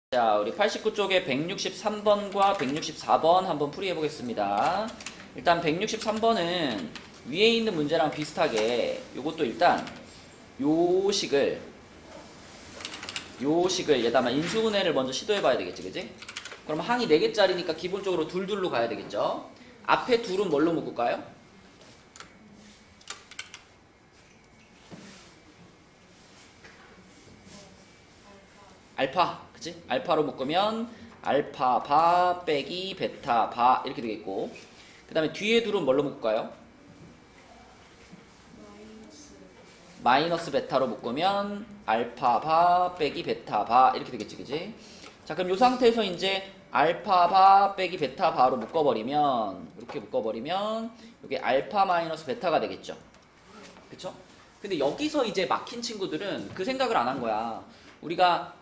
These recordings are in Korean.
자, 우리 89쪽에 163번과 164번 한번 풀이해 보겠습니다. 일단 163번은 위에 있는 문제랑 비슷하게 요것도 일단 요 식을 얘다만 인수분해를 먼저 시도해 봐야 되겠지, 그지? 그럼 항이 4개짜리니까 기본적으로 둘둘로 가야 되겠죠? 앞에 둘은 뭘로 묶을까요? 알파, 그치? 알파로 묶으면 알파 바 빼기 베타 바 이렇게 되겠고, 그 다음에 뒤에 둘은 뭘로 묶을까요? 마이너스 베타로 묶으면 알파 바 빼기 베타 바 이렇게 되겠지, 그치? 자, 그럼 이 상태에서 이제 알파 바 빼기 베타 바로 묶어버리면, 이렇게 묶어버리면 이게 알파 마이너스 베타가 되겠죠, 그쵸? 근데 여기서 이제 막힌 친구들은 그 생각을 안 한 거야. 우리가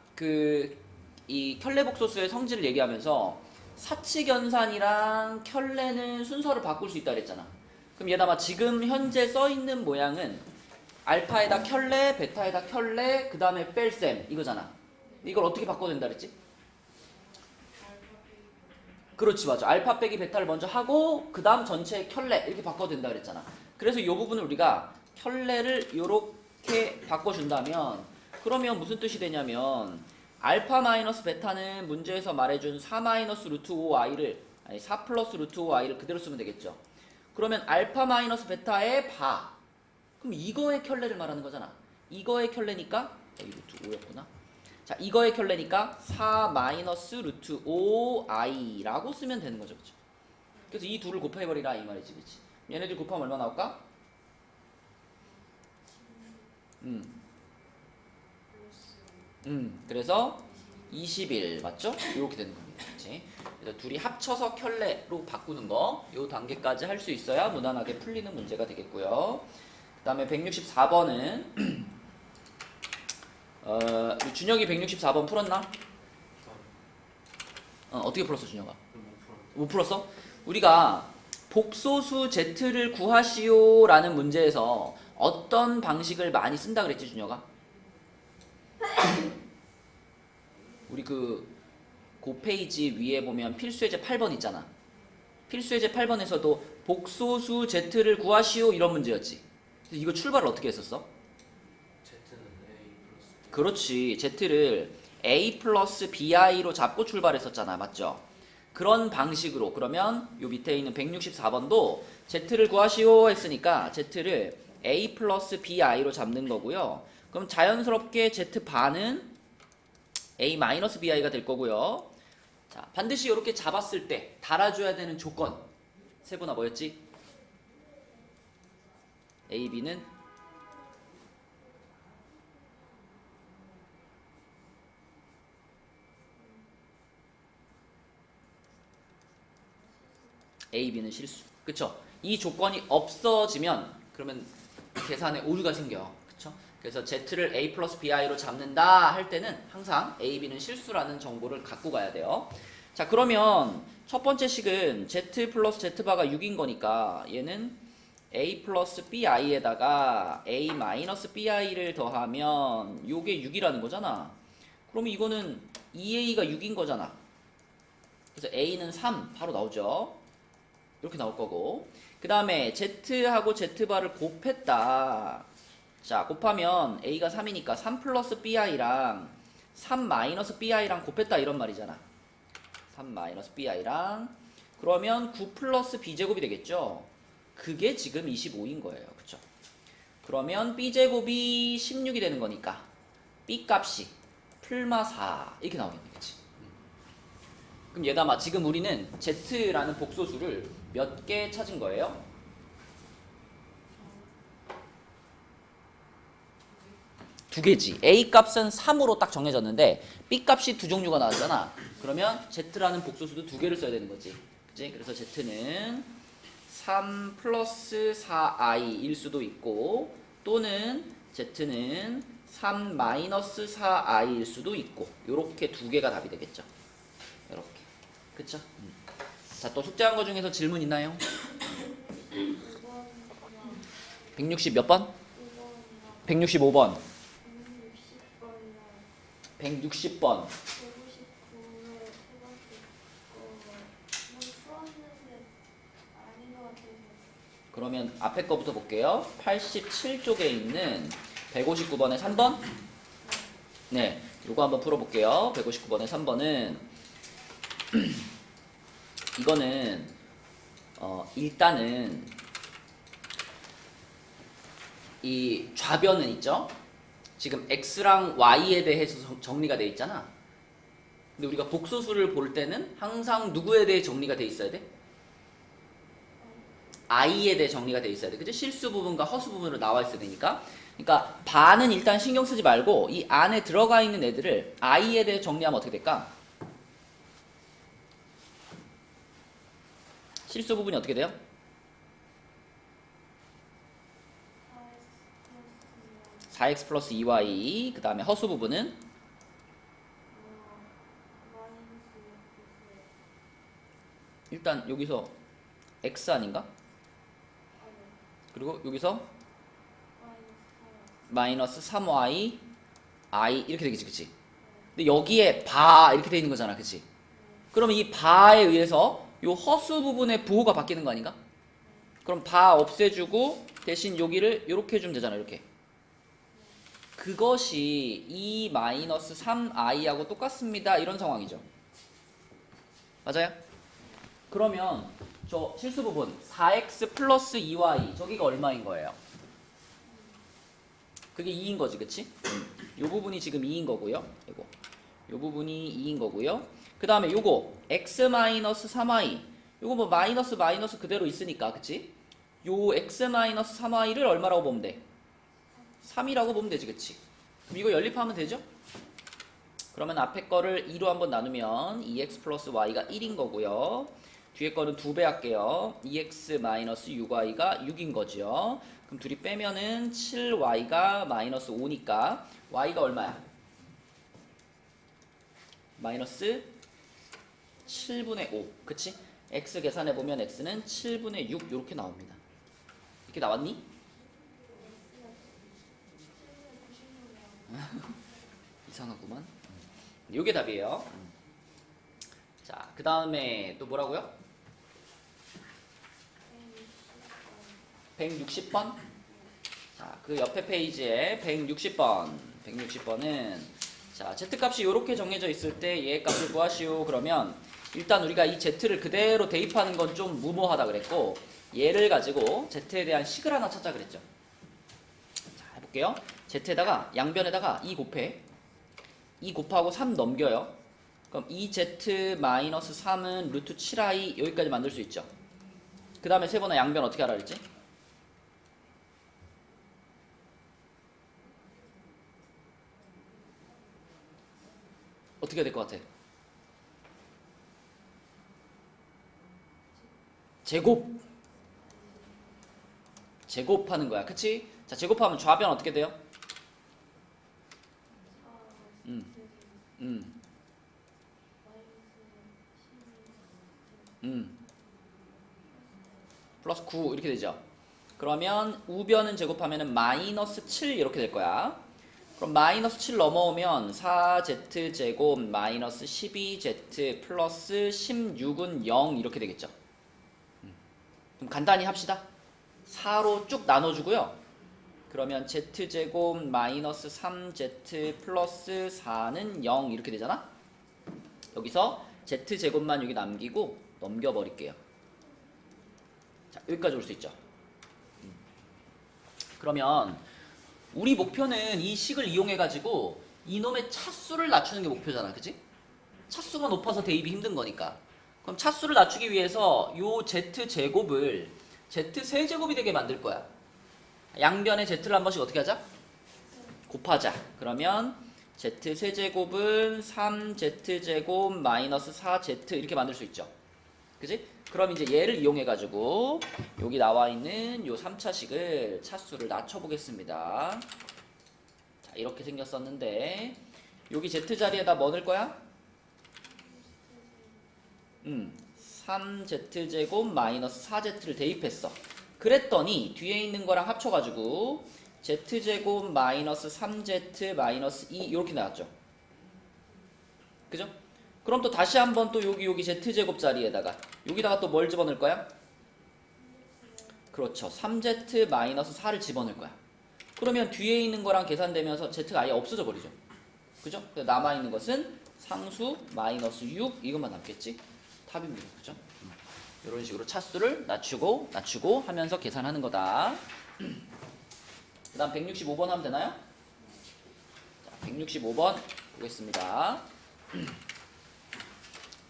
이 켤레복소수의 성질을 얘기하면서 사칙연산이랑 켤레는 순서를 바꿀 수 있다 그랬잖아. 그럼 얘다마 지금 현재 써있는 모양은 알파에다 켤레, 베타에다 켤레, 그 다음에 뺄셈 이거잖아. 이걸 어떻게 바꿔야 된다 그랬지? 그렇지, 맞아. 알파 빼기 베타를 먼저 하고 그 다음 전체 켤레 이렇게 바꿔야 된다 그랬잖아. 그래서 이 부분을 우리가 켤레를 이렇게 바꿔준다면, 그러면 무슨 뜻이 되냐면 알파 마이너스 베타는 문제에서 말해준 4 마이너스 루트 5i를, 아니 4 플러스 루트 5i를 그대로 쓰면 되겠죠. 그러면 알파 마이너스 베타의 바, 그럼 이거의 켤레를 말하는 거잖아. 이거의 켤레니까 여기 루트 5였구나. 자, 이거의 켤레니까 4 마이너스 루트 5i라고 쓰면 되는 거죠, 그렇죠? 그래서 이 둘을 곱해버리라 이 말이지, 그렇지? 얘네들 곱하면 얼마 나올까? 그래서 21 맞죠? 이렇게 되는 겁니다. 그치? 그래서 둘이 합쳐서 켤레로 바꾸는 거, 요 단계까지 할 수 있어야 무난하게 풀리는 문제가 되겠고요. 그 다음에 164번은 준혁이 164번 풀었나? 어떻게 풀었어, 준혁아? 못 풀었어? 우리가 복소수 Z를 구하시오 라는 문제에서 어떤 방식을 많이 쓴다 그랬지, 준혁아? 우리 그 페이지 위에 보면 필수예제 8번 있잖아. 필수예제 8번에서도 복소수 Z를 구하시오 이런 문제였지. 그래서 이거 출발을 어떻게 했었어? Z는 A 플러스 그렇지. Z를 A 플러스 BI로 잡고 출발했었잖아. 맞죠? 그런 방식으로, 그러면 요 밑에 있는 164번도 Z를 구하시오 했으니까 Z를 A 플러스 BI로 잡는 거고요. 그럼 자연스럽게 Z바는 A 마이너스 BI가 될 거고요. 자, 반드시 이렇게 잡았을 때 달아줘야 되는 조건 세분화 뭐였지? A, B는 A, B는 실수. 그쵸? 이 조건이 없어지면 그러면 계산에 오류가 생겨. 그쵸? 그래서 Z를 A 플러스 BI로 잡는다 할 때는 항상 A, B는 실수라는 정보를 갖고 가야 돼요. 자, 그러면 첫 번째 식은 Z 플러스 Z바가 6인 거니까 얘는 A 플러스 BI에다가 A 마이너스 BI를 더하면 요게 6이라는 거잖아. 그러면 이거는 2A가 6인 거잖아. 그래서 A는 3 바로 나오죠. 이렇게 나올 거고, 그 다음에 Z하고 Z바를 곱했다. 자, 곱하면 A가 3이니까 3 플러스 BI랑 3 마이너스 BI랑 곱했다 이런 말이잖아. 3 마이너스 BI랑, 그러면 9 플러스 B제곱이 되겠죠. 그게 지금 25인 거예요. 그쵸? 그러면 B제곱이 16이 되는 거니까 B 값이 풀마 4 이렇게 나오겠네. 그치? 그럼 얘다마 지금 우리는 Z라는 복소수를 몇 개 찾은 거예요? 두 개지. A 값은 3으로 딱 정해졌는데 B 값이 두 종류가 나왔잖아. 그러면 Z라는 복소수도 두 개를 써야 되는 거지. 그치? 그래서 Z는 3 플러스 4i일 수도 있고, 또는 Z는 3 마이너스 4i일 수도 있고, 요렇게 두 개가 답이 되겠죠. 요렇게. 그쵸? 자, 또 숙제한 거 중에서 질문 있나요? 160 몇 번? 165번. 160번. 그러면 앞에 거부터 볼게요. 87쪽에 있는 159번의 3번. 네, 요거 한번 풀어볼게요. 159번의 3번은 이거는 일단은 이 좌변은 있죠? 지금 x랑 y에 대해서 정리가 돼 있잖아. 근데 우리가 복소수를 볼 때는 항상 누구에 대해 정리가 돼 있어야 돼? i에 대해 정리가 돼 있어야 돼. 그죠? 실수 부분과 허수 부분으로 나와 있어야 되니까. 그러니까 바는 일단 신경 쓰지 말고 이 안에 들어가 있는 애들을 i에 대해 정리하면 어떻게 될까? 실수 부분이 어떻게 돼요? 4x 플러스 2y. 그 다음에 허수 부분은 일단 여기서 x 아닌가? 그리고 여기서 마이너스 3y i 이렇게 되겠지, 그치? 근데 여기에 바 이렇게 돼 있는 거잖아, 그치? 그러면 이 바에 의해서 요 허수 부분의 부호가 바뀌는 거 아닌가? 그럼 바 없애주고 대신 여기를 이렇게 해주면 되잖아, 이렇게. 그것이 2 마이너스 3i하고 똑같습니다, 이런 상황이죠. 맞아요? 그러면 저 실수 부분 4x 플러스 2y 저기가 얼마인 거예요? 그게 2인 거지, 그치? 요 부분이 지금 2인 거고요. 이거. 요 부분이 2인 거고요. 그 다음에 요거 x 마이너스 3y 요거 뭐 마이너스 그대로 있으니까, 그치? 요 x 마이너스 3y를 얼마라고 보면 돼? 3이라고 보면 되지, 그치? 그럼 이거 연립하면 되죠? 그러면 앞에 거를 2로 한번 나누면 2x 플러스 y가 1인 거고요. 뒤에 거는 2배 할게요. 2x 마이너스 6y가 6인 거죠. 그럼 둘이 빼면은 7y가 마이너스 5니까 y가 얼마야? 마이너스 7분의 5. 그치? x 계산해보면 x는 7분의 6 이렇게 나옵니다. 이렇게 나왔니? 이상하구만. 요게 답이에요. 자, 그 다음에 또 뭐라고요? 160번. 자, 그 옆에 페이지에 160번. 160번은 자, z값이 이렇게 정해져 있을 때 얘 값을 구하시오. 그러면 일단 우리가 이 z를 그대로 대입하는 건 좀 무모하다 그랬고, 얘를 가지고 z에 대한 식을 하나 찾자 그랬죠. 자, 해볼게요. z에다가 양변에다가 2 곱해. 2 곱하고 3 넘겨요. 그럼 2z-3은 루트 7i 여기까지 만들 수 있죠. 그 다음에 세 번의 양변 어떻게 하라 그랬지? 어떻게 해야 될 것 같아? 제곱하는 거야, 그치? 자, 제곱하면 좌변 어떻게 돼요? 음. 플러스 9 이렇게 되죠. 그러면 우변은 제곱하면은 마이너스 7 이렇게 될 거야. 그럼 마이너스 7 넘어오면 4z 제곱 마이너스 12z 플러스 16은 0 이렇게 되겠죠. 그럼 간단히 합시다. 4로 쭉 나눠주고요. 그러면 z제곱 마이너스 3z 플러스 4는 0 이렇게 되잖아. 여기서 z제곱만 여기 남기고 넘겨버릴게요. 자, 여기까지 올 수 있죠. 그러면 우리 목표는 이 식을 이용해가지고 이놈의 차수를 낮추는 게 목표잖아, 그치? 차수가 높아서 대입이 힘든 거니까. 그럼 차수를 낮추기 위해서 요 z제곱을 z3제곱이 되게 만들 거야. 양변에 z를 한 번씩 어떻게 하자? 곱하자. 그러면 z3제곱은 3z제곱 마이너스 4z 이렇게 만들 수 있죠. 그치? 그럼 이제 얘를 이용해가지고 여기 나와 있는 요 3차식을 차수를 낮춰보겠습니다. 자, 이렇게 생겼었는데 여기 z 자리에다 뭐 넣을 거야? 3z제곱 마이너스 4z를 대입했어. 그랬더니 뒤에 있는 거랑 합쳐가지고 z제곱 마이너스 3z 마이너스 2 이렇게 나왔죠. 그죠? 그럼 또 다시 한번 또 여기 z제곱 자리에다가 여기다가 또 뭘 집어넣을 거야? 그렇죠. 3z 마이너스 4를 집어넣을 거야. 그러면 뒤에 있는 거랑 계산되면서 z가 아예 없어져 버리죠. 그죠? 남아있는 것은 상수 마이너스 6 이것만 남겠지? 답입니다. 그죠? 이런 식으로 차수를 낮추고 하면서 계산하는 거다. 그 다음 165번 하면 되나요? 자, 165번 보겠습니다.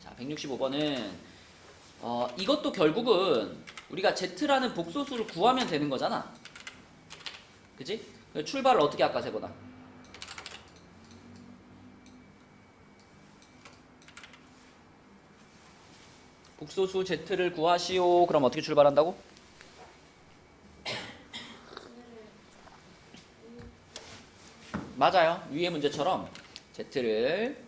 자, 165번은 이것도 결국은 우리가 z라는 복소수를 구하면 되는 거잖아. 그치? 출발을 어떻게 할까 세보다. 복소수 z를 구하시오. 그럼 어떻게 출발한다고? 맞아요. 위의 문제처럼 z를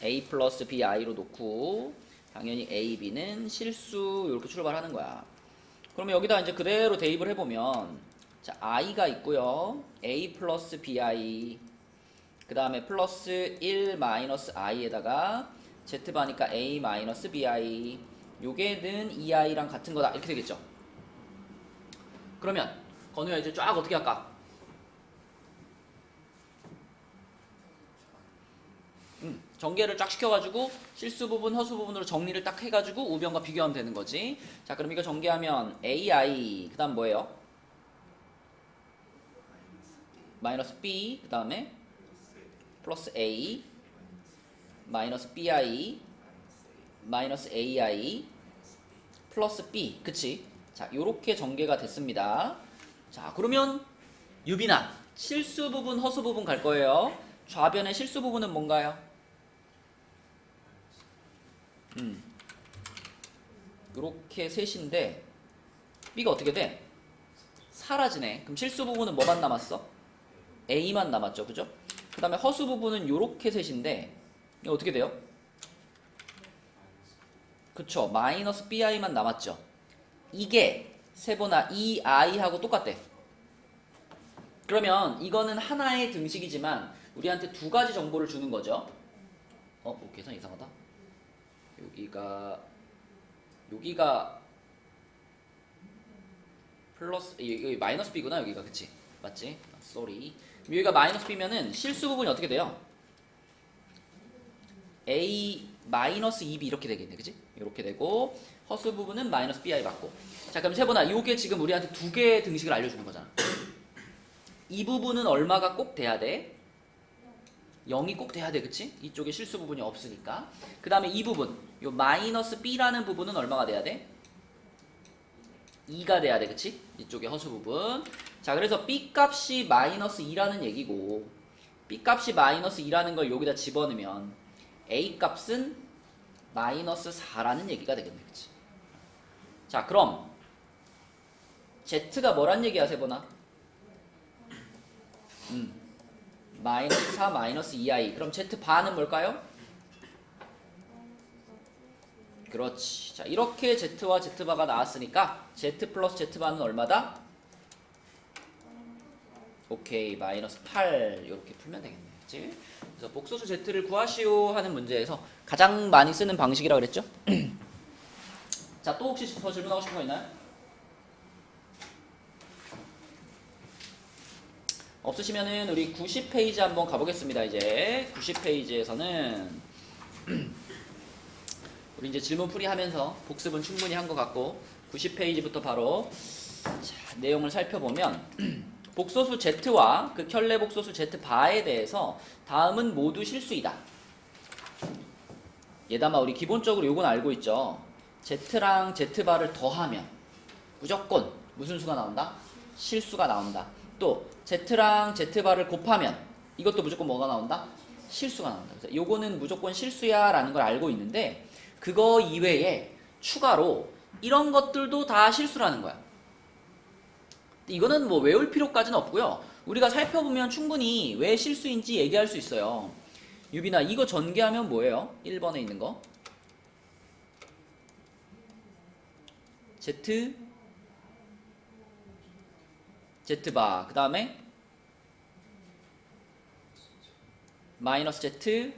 a 플러스 bi로 놓고 당연히 a, b는 실수 이렇게 출발하는 거야. 그러면 여기다 이제 그대로 대입을 해보면 자 i가 있고요. a 플러스 bi 그 다음에 플러스 1 마이너스 i에다가 z바니까 a 마이너스 bi 요게 는 2i랑 같은 거다 이렇게 되겠죠. 그러면 건우야 이제 쫙 어떻게 할까? 전개를 쫙 시켜가지고 실수 부분, 허수 부분으로 정리를 딱 해가지고 우변과 비교하면 되는 거지. 자, 그럼 이거 전개하면 AI, 그 다음 뭐예요? 마이너스 B, 그 다음에 플러스 A, 마이너스 BI, 마이너스 AI, 플러스 B, 그치? 자, 요렇게 전개가 됐습니다. 자, 그러면 유빈아, 실수 부분, 허수 부분 갈 거예요. 좌변의 실수 부분은 뭔가요? 요렇게 셋인데 B가 어떻게 돼? 사라지네. 그럼 실수 부분은 뭐만 남았어? A만 남았죠. 그죠? 그 다음에 허수 부분은 요렇게 셋인데 이거 어떻게 돼요? 그쵸. 마이너스 BI만 남았죠. 이게 세보나 이 I하고 똑같대. 그러면 이거는 하나의 등식이지만 우리한테 두 가지 정보를 주는 거죠. 계산 이상하다. 여기가 플러스 여기 마이너스 b구나. 여기가 그치? 맞지? 쏘리. 여기가 마이너스 b면은 실수 부분이 어떻게 돼요? a 마이너스 2b 이렇게 되겠네. 그치? 이렇게 되고 허수 부분은 마이너스 bi 받고. 자 그럼 세보나 요게 지금 우리한테 두 개의 등식을 알려주는 거잖아. 이 부분은 얼마가 꼭 돼야 돼? 0이 꼭 돼야 돼. 그치? 이쪽에 실수 부분이 없으니까. 그 다음에 이 부분 요 마이너스 b라는 부분은 얼마가 돼야 돼? 2가 돼야 돼. 그치? 이쪽에 허수 부분. 자 그래서 b 값이 마이너스 2라는 얘기고 b 값이 마이너스 2라는 걸 여기다 집어넣으면 a 값은 마이너스 4라는 얘기가 되겠네. 그치? 자 그럼 z가 뭐란 얘기야 세보나? 마이너스 4 마이너스 2i. 그럼 z바는 뭘까요? 그렇지. 자 이렇게 z와 z바가 나왔으니까 z 플러스 z바는 얼마다? 오케이 마이너스 8 이렇게 풀면 되겠네. 그치? 그래서 복소수 z를 구하시오 하는 문제에서 가장 많이 쓰는 방식이라고 그랬죠? 자 또 혹시 더 질문하고 싶은 거 있나요? 없으시면은 우리 90페이지 한번 가보겠습니다. 이제 90페이지에서는 우리 이제 질문풀이 하면서 복습은 충분히 한 것 같고 90페이지부터 바로 자, 내용을 살펴보면 복소수 z와 그 켤레 복소수 z바에 대해서 다음은 모두 실수이다. 예담아 우리 기본적으로 요건 알고 있죠. z랑 z바를 더하면 무조건 무슨 수가 나온다? 실수가 나온다. 또 z랑 z바를 곱하면 이것도 무조건 뭐가 나온다? 실수가 나온다. 그래서 요거는 무조건 실수야 라는 걸 알고 있는데 그거 이외에 추가로 이런 것들도 다 실수라는 거야. 이거는 뭐 외울 필요까지는 없고요. 우리가 살펴보면 충분히 왜 실수인지 얘기할 수 있어요. 유빈아 이거 전개하면 뭐예요? 1번에 있는 거 z바 그 다음에 마이너스 z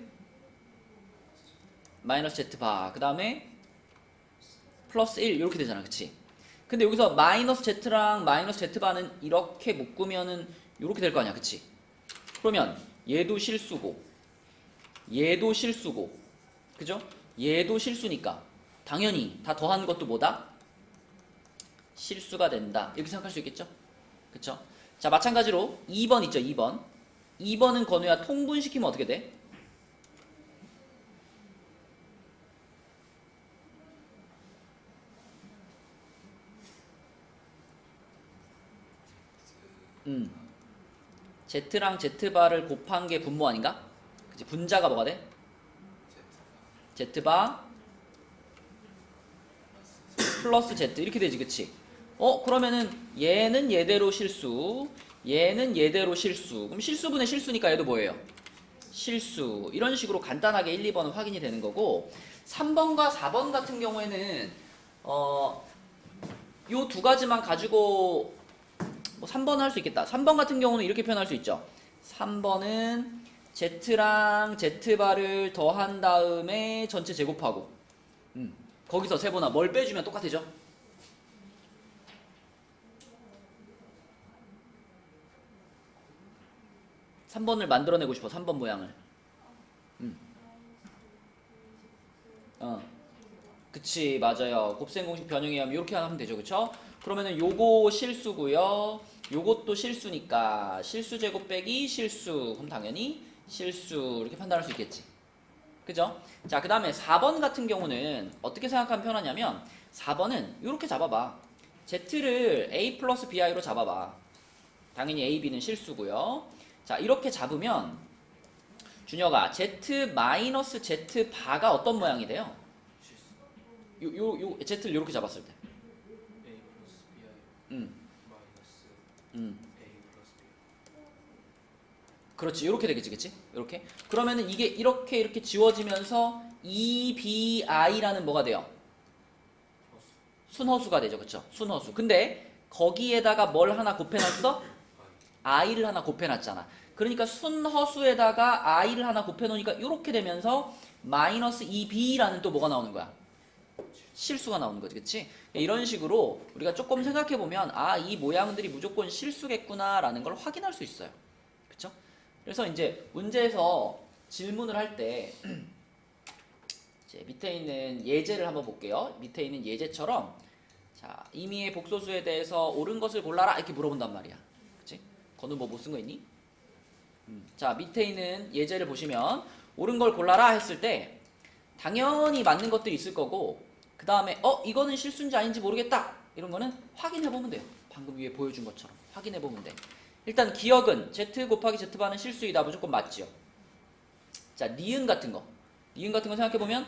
마이너스 z바 그 다음에 플러스 1 이렇게 되잖아. 그치? 근데 여기서 마이너스 z랑 마이너스 z바는 이렇게 묶으면은 이렇게 될 거 아니야, 그치? 그러면 얘도 실수고 얘도 실수고 그죠? 얘도 실수니까 당연히 다 더하는 것도 뭐다? 실수가 된다. 이렇게 생각할 수 있겠죠? 그쵸? 자, 마찬가지로 2번 있죠, 2번. 2번은 건우야 통분시키면 어떻게 돼? Z랑 Z바를 곱한 게 분모 아닌가? 그치? 분자가 뭐가 돼? Z바 플러스 Z 이렇게 되지, 그치? 그러면은 얘는 얘대로 실수, 얘는 얘대로 실수. 그럼 실수분의 실수니까 얘도 뭐예요? 실수. 이런 식으로 간단하게 1, 2번은 확인이 되는 거고 3번과 4번 같은 경우에는 요 두 가지만 가지고 뭐 3번은 할 수 있겠다. 3번 같은 경우는 이렇게 표현할 수 있죠. 3번은 Z랑 Z바를 더한 다음에 전체 제곱하고 거기서 세보나 뭘 빼주면 똑같아져? 삼 3번을 만들어내고 싶어. 3번 모양을. 그치, 맞아요. 곱셈 공식 변형에 하면 이렇게 하면 되죠, 그쵸? 그러면은 요거 실수고요. 요것도 실수니까 실수 제곱 빼기 실수. 그럼 당연히 실수 이렇게 판단할 수 있겠지. 그죠? 자, 그 다음에 4번 같은 경우는 어떻게 생각하면 편하냐면 4번은 이렇게 잡아봐. Z를 A 플러스 BI로 잡아봐. 당연히 A, B는 실수고요. 자, 이렇게 잡으면 준혁아 Z 마이너스 Z 바가 어떤 모양이 돼요? 실수. 요 Z를 이렇게 잡았을 때. A 플러스 BI 음, 마이너스 음. A 플러스 B. 그렇지. 이렇게 되겠지, 그치? 이렇게. 그러면은 이게 이렇게 지워지면서 EBI라는 뭐가 돼요? 허수. 순허수가 되죠, 그쵸? 순허수. 근데 거기에다가 뭘 하나 곱해놨어? i를 하나 곱해놨잖아. 그러니까 순허수에다가 i를 하나 곱해놓으니까 이렇게 되면서 마이너스 2b라는 또 뭐가 나오는 거야? 실수가 나오는 거지, 그치? 이런 식으로 우리가 조금 생각해보면 이 모양들이 무조건 실수겠구나 라는 걸 확인할 수 있어요. 그쵸? 그래서 이제 문제에서 질문을 할 때 밑에 있는 예제를 한번 볼게요. 밑에 있는 예제처럼 자, 임의의 복소수에 대해서 옳은 것을 골라라 이렇게 물어본단 말이야. 그치? 건우 뭐 못 쓴 거 있니? 자, 밑에 있는 예제를 보시면 옳은 걸 골라라 했을 때 당연히 맞는 것들이 있을 거고 그 다음에 이거는 실수인지 아닌지 모르겠다 이런 거는 확인해 보면 돼요. 방금 위에 보여준 것처럼 확인해 보면 돼. 일단 기억은 Z 곱하기 Z바는 실수이다. 무조건 맞지요. 자, 니은 같은 거 생각해 보면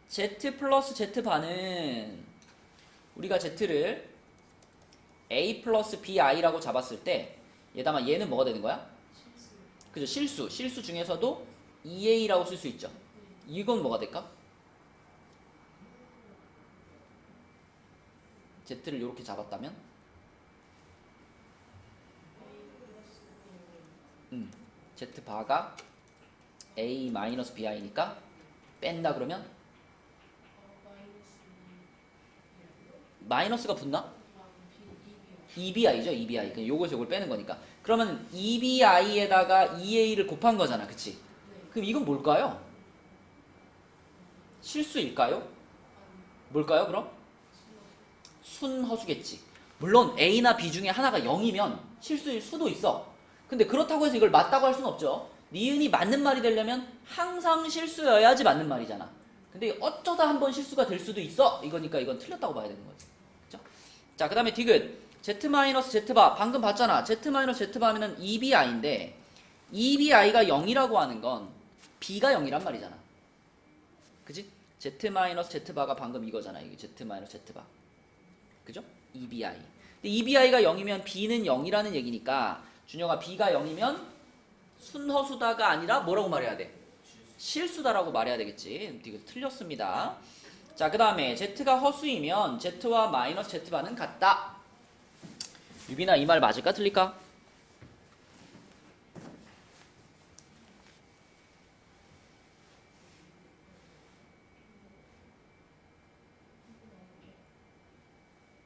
Z 플러스 Z바는 우리가 Z를 A 플러스 BI라고 잡았을 때 얘는 뭐가 되는 거야? 그죠? 실수 중에서도 2A라고 쓸 수 있죠. 이건 뭐가 될까? Z를 이렇게 잡았다면 Z바가 A 마이너스 BI니까 뺀다 그러면 마이너스가 붙나? EBI죠, EBI. 그냥 요거에서 요걸 빼는 거니까. 그러면 EBI에다가 EA를 곱한 거잖아, 그치? 그럼 이건 뭘까요? 실수일까요? 뭘까요, 그럼? 순허수겠지. 물론 A나 B 중에 하나가 0이면 실수일 수도 있어. 근데 그렇다고 해서 이걸 맞다고 할 수는 없죠. 니은이 맞는 말이 되려면 항상 실수여야지 맞는 말이잖아. 근데 어쩌다 한번 실수가 될 수도 있어. 이거니까 이건 틀렸다고 봐야 되는 거지. 그쵸? 자, 그 다음에 디귿. Z-Z바 방금 봤잖아. Z-Z바면 EBI인데 EBI가 0이라고 하는 건 B가 0이란 말이잖아. 그지? Z-Z바가 방금 이거잖아. 이게 Z-Z바. 그죠? EBI. 근데 EBI가 0이면 B는 0이라는 얘기니까 준영아 B가 0이면 순허수다가 아니라 뭐라고 말해야 돼? 실수다라고 말해야 되겠지. 이거 틀렸습니다. 자, 그 다음에 Z가 허수이면 Z와 마이너스 Z바는 같다. 유빈아, 이 말 맞을까? 틀릴까?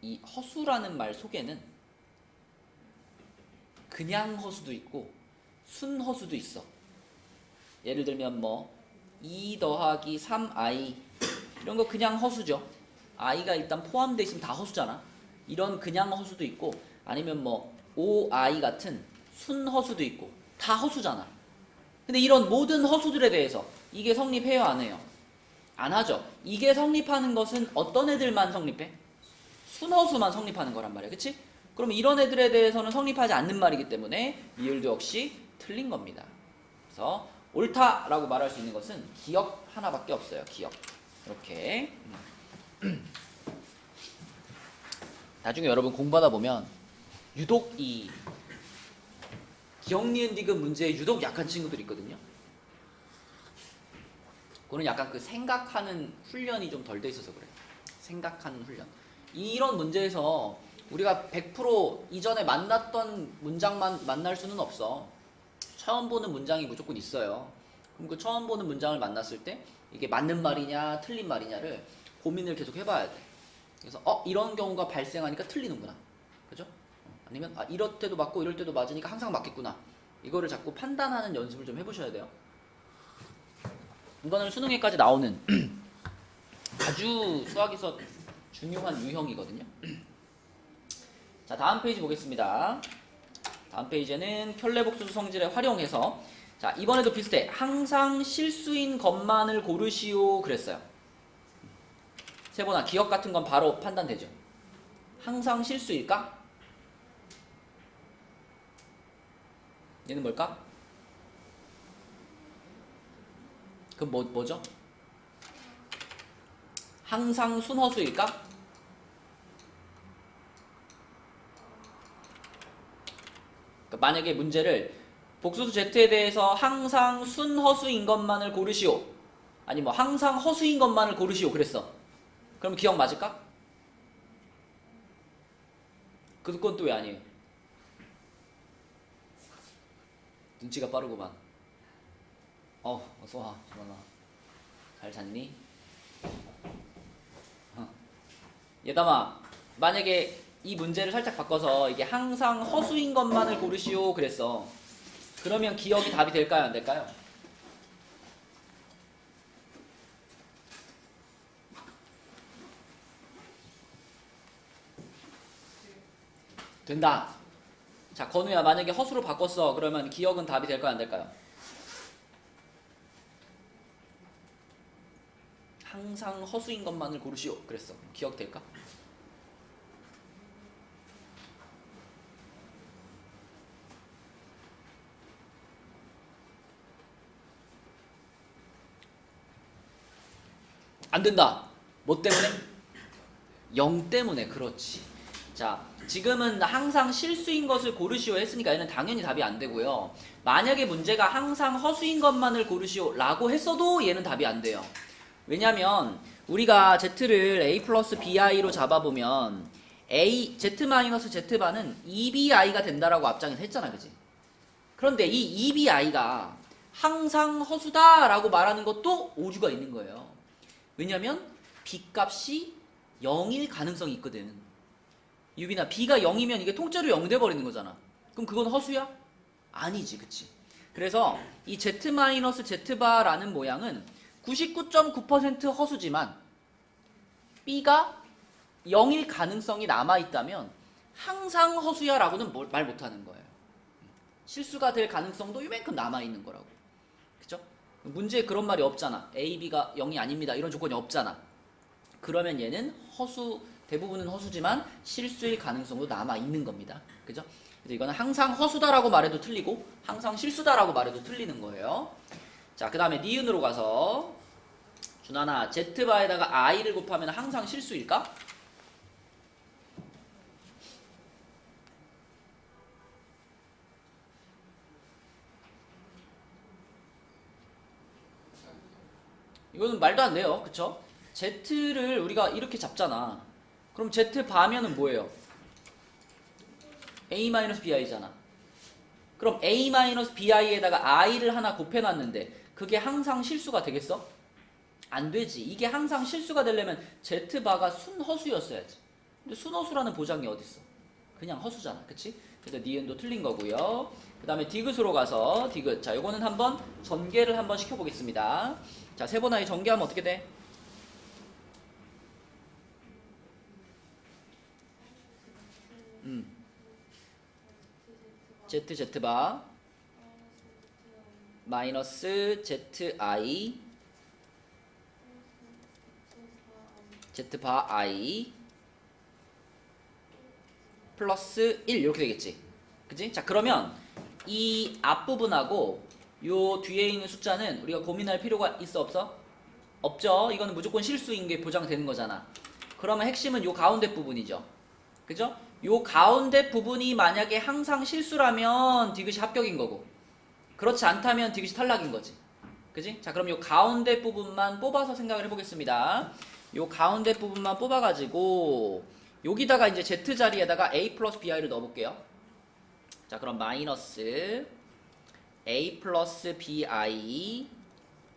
이 허수라는 말 속에는 그냥 허수도 있고 순허수도 있어. 예를 들면 뭐 2 더하기 3i 이런 거 그냥 허수죠. i가 일단 포함되어 있으면 다 허수잖아. 이런 그냥 허수도 있고 아니면 뭐 5i 같은 순허수도 있고 다 허수잖아. 근데 이런 모든 허수들에 대해서 이게 성립해요, 안 해요? 안 하죠. 이게 성립하는 것은 어떤 애들만 성립해? 순허수만 성립하는 거란 말이야. 그치? 그럼 이런 애들에 대해서는 성립하지 않는 말이기 때문에 이율도 역시 틀린 겁니다. 그래서 옳다라고 말할 수 있는 것은 기억 하나밖에 없어요. 기억. 이렇게. 나중에 여러분 공부하다 보면 유독 이 기억, 니은, 디귿 문제에 유독 약한 친구들이 있거든요. 그거는 약간 그 생각하는 훈련이 좀 덜 돼 있어서 그래요. 생각하는 훈련. 이런 문제에서 우리가 100% 이전에 만났던 문장만 만날 수는 없어. 처음 보는 문장이 무조건 있어요. 그럼 그 처음 보는 문장을 만났을 때 이게 맞는 말이냐 틀린 말이냐를 고민을 계속 해봐야 돼. 그래서 이런 경우가 발생하니까 틀리는구나. 그죠? 아니면 이럴 때도 맞고 이럴 때도 맞으니까 항상 맞겠구나. 이거를 자꾸 판단하는 연습을 좀 해보셔야 돼요. 이거는 수능에까지 나오는 아주 수학에서 중요한 유형이거든요. 자, 다음 페이지 보겠습니다. 다음 페이지에는 켤레복수 성질에 활용해서 자, 이번에도 비슷해. 항상 실수인 것만을 고르시오 그랬어요. 세보나 기억 같은 건 바로 판단되죠. 항상 실수일까? 얘는 뭘까? 그럼 뭐죠? 항상 순허수일까? 그러니까 만약에 문제를 복수수 Z에 대해서 항상 순허수인 것만을 고르시오. 아니 뭐 항상 허수인 것만을 고르시오 그랬어. 그럼 기억 맞을까? 그건 또 왜 아니에요? 눈치가 빠르구만. 어서와 전원아. 잘 잤니? 예담아, 만약에 이 문제를 살짝 바꿔서 이게 항상 허수인 것만을 고르시오 그랬어. 그러면 기억이 답이 될까요, 안 될까요? 된다. 자, 건우야, 만약에 허수로 바꿨어. 그러면 기억은 답이 될까요, 안 될까요? 항상 허수인 것만을 고르시오. 그랬어. 기억 될까? 안 된다. 뭐 때문에? 0 때문에. 그렇지. 자, 지금은 항상 실수인 것을 고르시오 했으니까 얘는 당연히 답이 안 되고요. 만약에 문제가 항상 허수인 것만을 고르시오 라고 했어도 얘는 답이 안 돼요. 왜냐면 우리가 Z를 A 플러스 BI로 잡아보면 Z-Z바는 EBI가 된다라고 앞장에서 했잖아. 그지? 그런데 이 EBI가 항상 허수다라고 말하는 것도 오류가 있는 거예요. 왜냐면 B값이 0일 가능성이 있거든. 유빈아, B가 0이면 이게 통째로 0 돼버리는 거잖아. 그럼 그건 허수야? 아니지, 그치? 그래서 이 Z-Z바라는 모양은 99.9% 허수지만 B가 0일 가능성이 남아있다면 항상 허수야 라고는 말 못하는 거예요. 실수가 될 가능성도 이만큼 남아있는 거라고. 그쵸? 문제에 그런 말이 없잖아. A, B가 0이 아닙니다. 이런 조건이 없잖아. 그러면 얘는 대부분은 허수지만 실수일 가능성도 남아있는 겁니다. 그죠? 그래서 이거는 항상 허수다라고 말해도 틀리고 항상 실수다라고 말해도 틀리는 거예요. 자, 그 다음에 니은으로 가서 준하나, Z바에다가 I를 곱하면 항상 실수일까? 이거는 말도 안 돼요. 그쵸? Z를 우리가 이렇게 잡잖아. 그럼 Z바면은 뭐예요? A-BI잖아. 그럼 A-BI에다가 I를 하나 곱해놨는데 그게 항상 실수가 되겠어? 안 되지. 이게 항상 실수가 되려면 Z바가 순허수였어야지. 근데 순허수라는 보장이 어딨어? 그냥 허수잖아. 그치? 그래서 니은도 틀린 거고요. 그 다음에 디귿으로 가서 디귿. 자, 요거는 한번 전개를 한번 시켜보겠습니다. 자, 세번 아이 전개하면 어떻게 돼? ZZ바 마이너스 ZI Z바 I 플러스 1 이렇게 되겠지. 그치? 자, 그러면 이 앞부분하고 요 뒤에 있는 숫자는 우리가 고민할 필요가 있어 없어? 없죠. 이거는 무조건 실수인 게 보장되는 거잖아. 그러면 핵심은 요 가운데 부분이죠. 그죠? 요 가운데 부분이 만약에 항상 실수라면 디귿이 합격인 거고, 그렇지 않다면 디귿이 탈락인 거지. 그지? 자, 그럼 요 가운데 부분만 뽑아서 생각을 해보겠습니다. 요 가운데 부분만 뽑아가지고 여기다가 이제 Z 자리에다가 A 플러스 BI를 넣어볼게요. 자, 그럼 마이너스 A 플러스 BI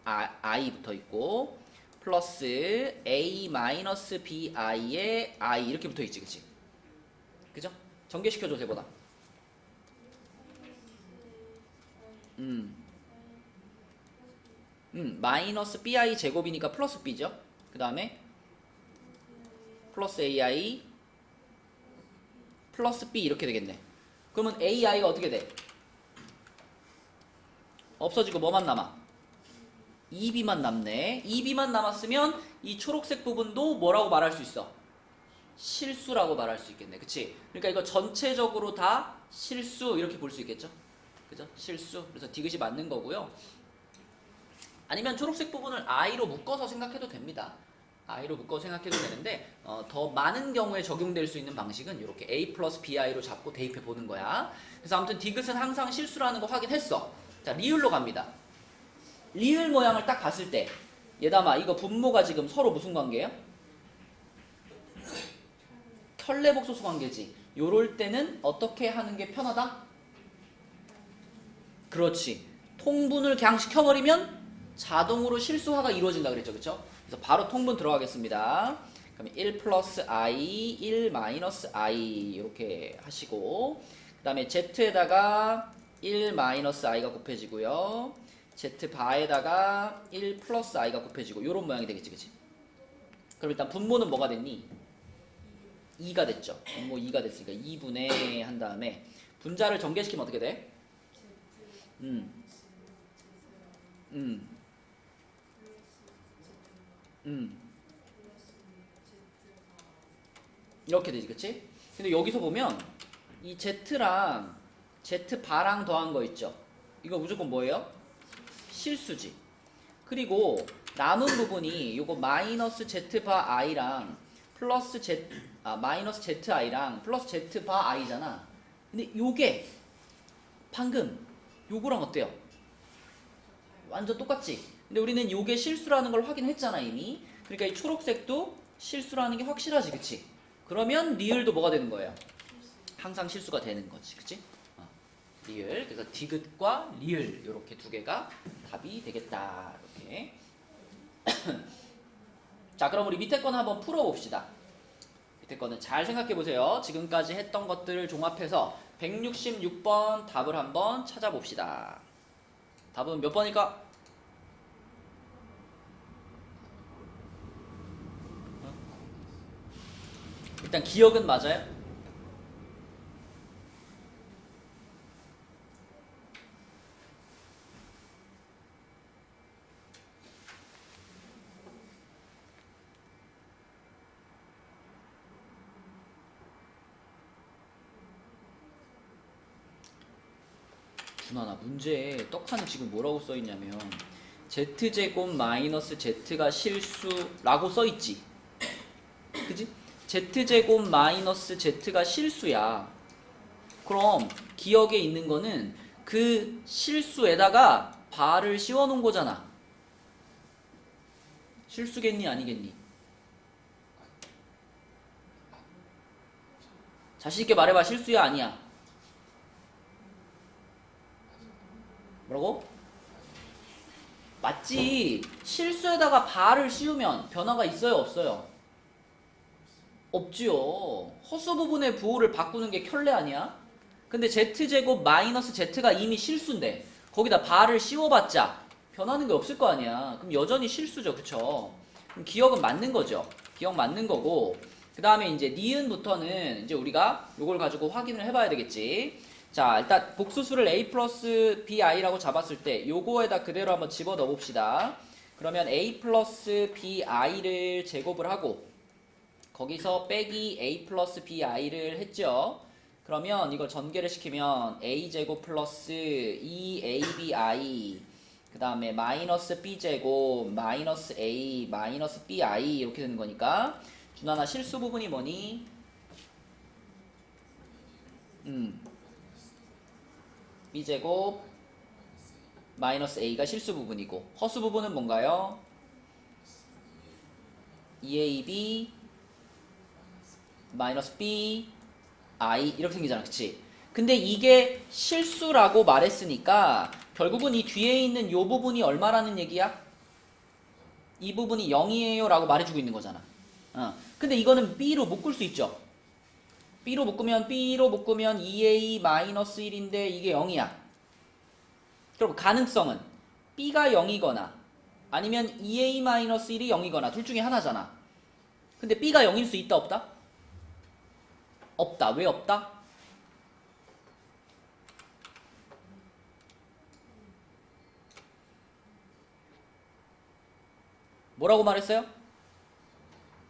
I 붙어있고 플러스 A 마이너스 BI에 I 이렇게 붙어있지. 그치? 그죠? 전개시켜줘, 세보다. 마이너스 BI 제곱이니까 플러스 B죠? 그 다음에 플러스 AI 플러스 B 이렇게 되겠네. 그러면 AI가 어떻게 돼? 없어지고 뭐만 남아? 2B만 남네. 2B만 남았으면 이 초록색 부분도 뭐라고 말할 수 있어? 실수라고 말할 수 있겠네. 그치? 그러니까 이거 전체적으로 다 실수 이렇게 볼 수 있겠죠? 그죠? 실수. 그래서 디귿이 맞는 거고요. 아니면 초록색 부분을 I로 묶어서 생각해도 됩니다. I로 묶어서 생각해도 되는데 더 많은 경우에 적용될 수 있는 방식은 이렇게 A 플러스 BI로 잡고 대입해 보는 거야. 그래서 아무튼 디귿은 항상 실수라는 거 확인했어. 자, 리을로 갑니다. 리을 모양을 딱 봤을 때 얘담아, 이거 분모가 지금 서로 무슨 관계예요? 켤레복소수 관계지. 요럴 때는 어떻게 하는 게 편하다? 그렇지. 통분을 그냥 시켜버리면 자동으로 실수화가 이루어진다 그랬죠. 그쵸? 그래서 바로 통분 들어가겠습니다. 그럼 1 플러스 I, 1 마이너스 I 이렇게 하시고, 그 다음에 Z에다가 1 마이너스 I가 곱해지고요. Z 바에다가 1 플러스 I가 곱해지고 요런 모양이 되겠지. 그치? 그럼 일단 분모는 뭐가 됐니? 2가 됐죠. 분모 2가 됐으니까 2분의 한 다음에 분자를 전개시키면 어떻게 돼? 이렇게 되지. 그치? 근데 여기서 보면 이 Z랑 Z바랑 더한 거 있죠? 이거 무조건 뭐예요? 실수지. 그리고 남은 부분이 요거 마이너스 Z바 I랑 플러스 마이너스 ZI랑 플러스 Z바 I잖아. 근데 요게 방금 요거랑 어때요? 완전 똑같지? 근데 우리는 요게 실수라는 걸 확인했잖아 이미. 그러니까 이 초록색도 실수라는 게 확실하지. 그치? 그러면 리을도 뭐가 되는 거예요? 항상 실수가 되는 거지. 그치? 리을. 그래서 디귿과 리을 이렇게 두 개가 답이 되겠다. 이렇게. 자, 그럼 우리 밑에 거는 한번 풀어봅시다. 밑에 거는 잘 생각해 보세요. 지금까지 했던 것들을 종합해서 166번 답을 한번 찾아봅시다. 답은 몇 번일까? 일단 기억은 맞아요? 준아, 나 문제에 떡하는 지금 뭐라고 써있냐면 z제곱 마이너스 z가 실수라고 써있지. 그지? z제곱 마이너스 z가 실수야. 그럼 기억에 있는 거는 그 실수에다가 바를 씌워놓은 거잖아. 실수겠니 아니겠니? 자신있게 말해봐. 실수야 아니야? 뭐라고? 맞지. 실수에다가 바를 씌우면 변화가 있어요 없어요? 없지요. 허수 부분의 부호를 바꾸는 게 켤레 아니야? 근데 z제곱 마이너스 z가 이미 실수인데 거기다 바를 씌워봤자 변하는 게 없을 거 아니야. 그럼 여전히 실수죠. 그쵸? 그럼 기억은 맞는 거죠. 기억 맞는 거고 그 다음에 이제 니은부터는 이제 우리가 요걸 가지고 확인을 해봐야 되겠지. 자, 일단 복수수를 a 플러스 bi라고 잡았을 때 요거에다 그대로 한번 집어넣어 봅시다. 그러면 a 플러스 bi를 제곱을 하고 거기서 빼기 a 플러스 bi를 했죠. 그러면 이걸 전개를 시키면 a제곱 플러스 2abi 그 다음에 마이너스 b제곱 마이너스 a 마이너스 bi 이렇게 되는 거니까 준하나 실수 부분이 뭐니? b제곱 마이너스 a가 실수 부분이고 허수 부분은 뭔가요? 2ab 마이너스 b i 이렇게 생기잖아. 그치? 근데 이게 실수라고 말했으니까 결국은 이 뒤에 있는 요 부분이 얼마라는 얘기야? 이 부분이 0이에요 라고 말해주고 있는 거잖아. 근데 이거는 b로 묶을 수 있죠. b로 묶으면 2a 마이너스 1인데 이게 0이야. 그럼 가능성은 b가 0이거나 아니면 2a 마이너스 1이 0이거나 둘 중에 하나잖아. 근데 b가 0일 수 있다 없다? 없다. 왜 없다? 뭐라고 말했어요?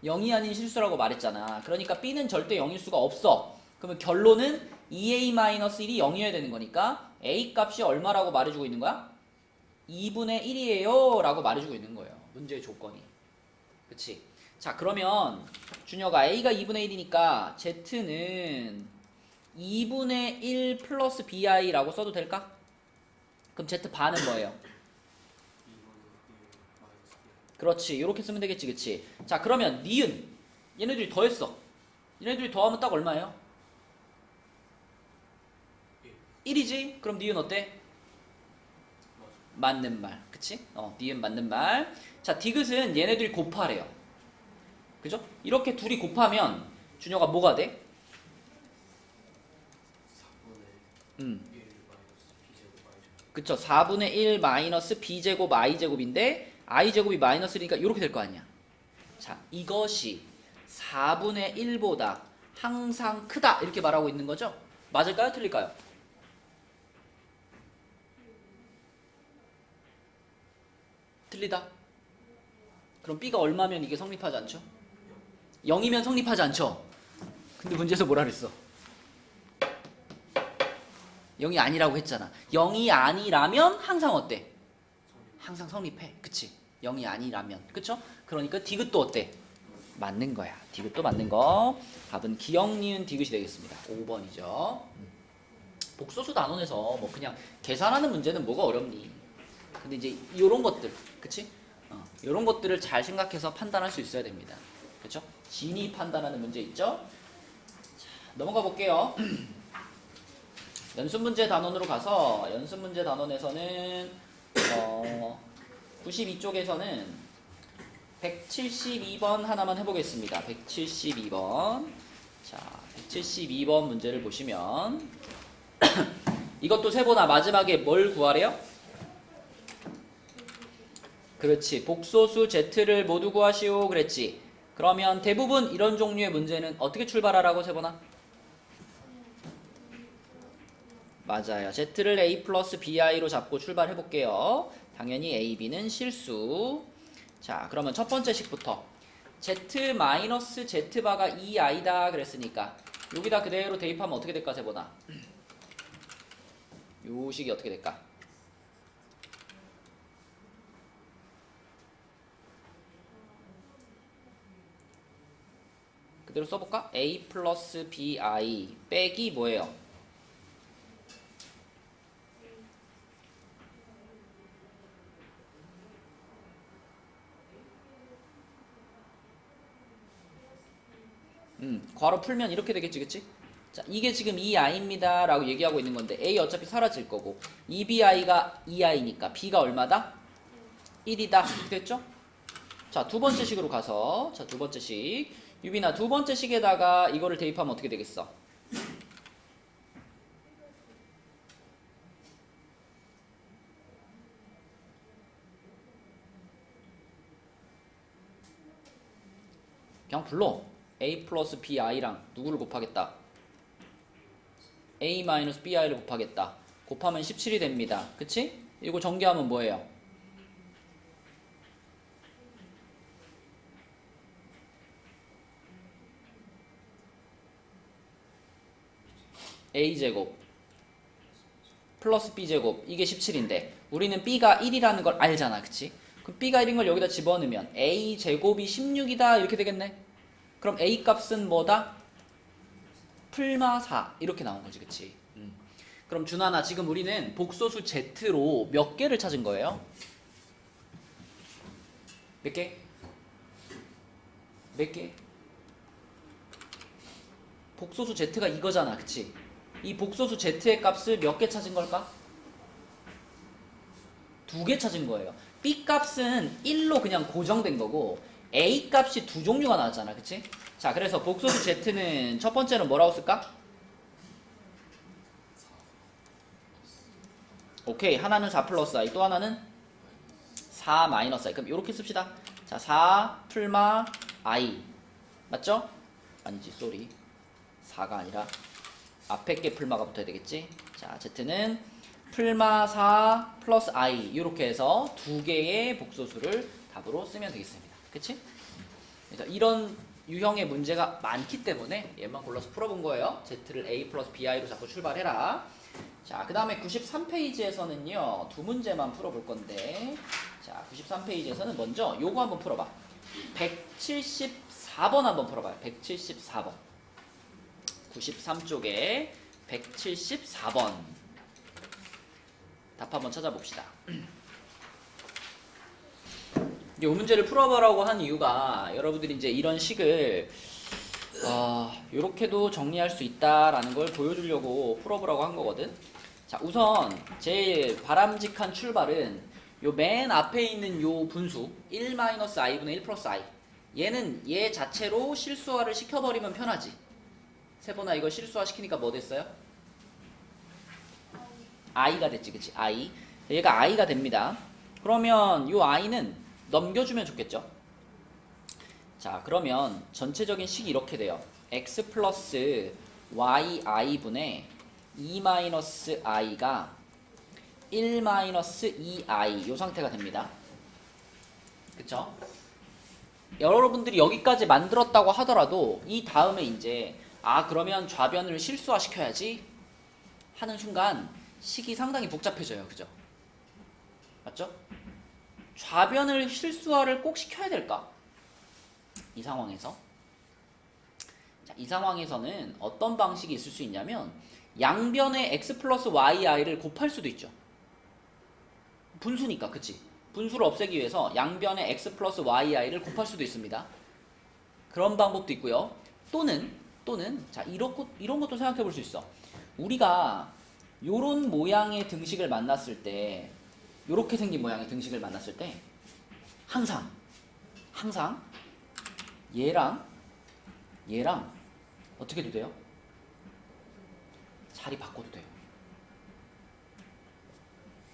0이 아닌 실수라고 말했잖아. 그러니까 b는 절대 0일 수가 없어. 그러면 결론은 2a-1이 0이어야 되는 거니까 a 값이 얼마라고 말해주고 있는 거야? 2분의 1이에요 라고 말해주고 있는 거예요. 문제의 조건이. 그치? 자, 그러면 준혁아 a가 2분의 1이니까 z는 2분의 1 플러스 bi라고 써도 될까? 그럼 z 반은 뭐예요? 그렇지. 이렇게 쓰면 되겠지. 그치? 자, 그러면 니은 얘네들이 더했어. 얘네들이 더하면 딱 얼마예요? 1이지? 그럼 니은 어때? 맞는 말. 그치? 니은 맞는 말. 자, 디귿은 얘네들이 곱하래요. 그죠? 이렇게 둘이 곱하면 준혁아 뭐가 돼? 4분의 1 마이너스 b제곱 i제곱. 그쵸? 4분의 1 마이너스 b제곱 i제곱인데 i제곱이 마이너스니까 이렇게 될 거 아니야. 자, 이것이 4분의 1보다 항상 크다 이렇게 말하고 있는 거죠? 맞을까요? 틀릴까요? 틀리다? 그럼 b가 얼마면 이게 성립하지 않죠? 0이면 성립하지 않죠? 근데 문제에서 뭐라 그랬어? 0이 아니라고 했잖아. 0이 아니라면 항상 어때? 항상 성립해. 그치? 0이 아니라면. 그쵸? 그러니까 디귿도 어때? 맞는 거야. 디귿도 맞는 거. 답은 기역, 니은, 디귿이 되겠습니다. 5번이죠. 복소수 단원에서 뭐 그냥 계산하는 문제는 뭐가 어렵니? 근데 이제 요런 것들, 그치? 요런 것들을 잘 생각해서 판단할 수 있어야 됩니다. 그쵸? 진이 판단하는 문제 있죠? 자, 넘어가 볼게요. 연습문제 단원으로 가서 연습문제 단원에서는 92쪽에서는 172번 하나만 해보겠습니다. 172번. 자, 172번 문제를 보시면 이것도 세보나 마지막에 뭘 구하래요? 그렇지. 복소수 Z를 모두 구하시오 그랬지. 그러면 대부분 이런 종류의 문제는 어떻게 출발하라고 세보나? 맞아요. Z를 A 플러스 BI로 잡고 출발해 볼게요. 당연히 A, B는 실수. 자, 그러면 첫 번째 식부터 Z 마이너스 Z바가 2I다 그랬으니까 여기다 그대로 대입하면 어떻게 될까 세보나? 요 식이 어떻게 될까? 그대로 써볼까? A 플러스 BI 빼기 뭐예요? 괄호 풀면 이렇게 되겠지, 그치? 자, 이게 지금 2i입니다 라고 얘기하고 있는 건데 a 어차피 사라질 거고 2bi가 2i니까 b가 얼마다? 1이다 됐죠? 자, 두 번째 식으로 가서, 자, 두 번째 식. 유빈아, 두 번째 식에다가 이거를 대입하면 어떻게 되겠어? 그냥 불러. a 플러스 bi랑 누구를 곱하겠다? a 마이너스 bi를 곱하겠다. 곱하면 17이 됩니다. 그치? 이거 전개하면 뭐예요? a제곱 플러스 b제곱 이게 17인데 우리는 b가 1이라는 걸 알잖아. 그치? 그럼 b가 1인 걸 여기다 집어넣으면 a제곱이 16이다 이렇게 되겠네. 그럼 a 값은 뭐다? 풀마 4 이렇게 나온 거지. 그치? 그럼 준하나 지금 우리는 복소수 z로 몇 개를 찾은 거예요? 몇 개? 몇 개? 복소수 z가 이거잖아. 그치? 이 복소수 z의 값을 몇 개 찾은 걸까? 2개 찾은 거예요. b 값은 1로 그냥 고정된 거고 a 값이 두 종류가 나왔잖아. 그치? 자, 그래서 복소수 z는 첫 번째는 뭐라고 쓸까? 오케이, 하나는 4 플러스 i, 또 하나는 4 마이너스 i. 그럼 이렇게 씁시다. 자, 4 풀마 i 맞죠? 아니지, 쏘리. 4가 아니라 앞에 게 풀마가 붙어야 되겠지. 자, z는 풀마 4 플러스 i 이렇게 해서 두 개의 복소수를 답으로 쓰면 되겠습니다. 그치? 그래서 이런 유형의 문제가 많기 때문에 얘만 골라서 풀어본 거예요. z를 a 플러스 bi로 자꾸 출발해라. 자, 그 다음에 93페이지에서는요 두 문제만 풀어볼 건데, 자, 93페이지에서는 먼저 요거 한번 풀어봐. 174번 한번 풀어봐요. 174번 93쪽에 174번 답 한번 찾아봅시다. 이 문제를 풀어보라고 한 이유가 여러분들이 이제 이런 식을 요렇게도 정리할 수 있다라는 걸 보여주려고 풀어보라고 한 거거든. 자, 우선 제일 바람직한 출발은 요 맨 앞에 있는 요 분수 1-i분의 1 플러스 i, 얘는 얘 자체로 실수화를 시켜버리면 편하지. 세번아 이거 실수화 시키니까 뭐 됐어요? i가 됐지. 그치? i. 얘가 i가 됩니다. 그러면 요 i는 넘겨주면 좋겠죠. 자, 그러면 전체적인 식이 이렇게 돼요. x 플러스 yi 분의 2 마이너스 i가 1 마이너스 2i 요 상태가 됩니다. 그쵸? 여러분들이 여기까지 만들었다고 하더라도 이 다음에 이제 그러면 좌변을 실수화 시켜야지 하는 순간 식이 상당히 복잡해져요. 그죠? 맞죠? 좌변을 실수화를 꼭 시켜야 될까? 이 상황에서. 자, 이 상황에서는 어떤 방식이 있을 수 있냐면 양변의 x 플러스 yi를 곱할 수도 있죠. 분수니까. 그치? 분수를 없애기 위해서 양변의 x 플러스 yi를 곱할 수도 있습니다. 그런 방법도 있고요. 또는 자, 이런 것도 생각해 볼 수 있어. 우리가 요런 모양의 등식을 만났을 때, 요렇게 생긴 모양의 등식을 만났을 때 항상 얘랑 어떻게 해도 돼요? 자리 바꿔도 돼요.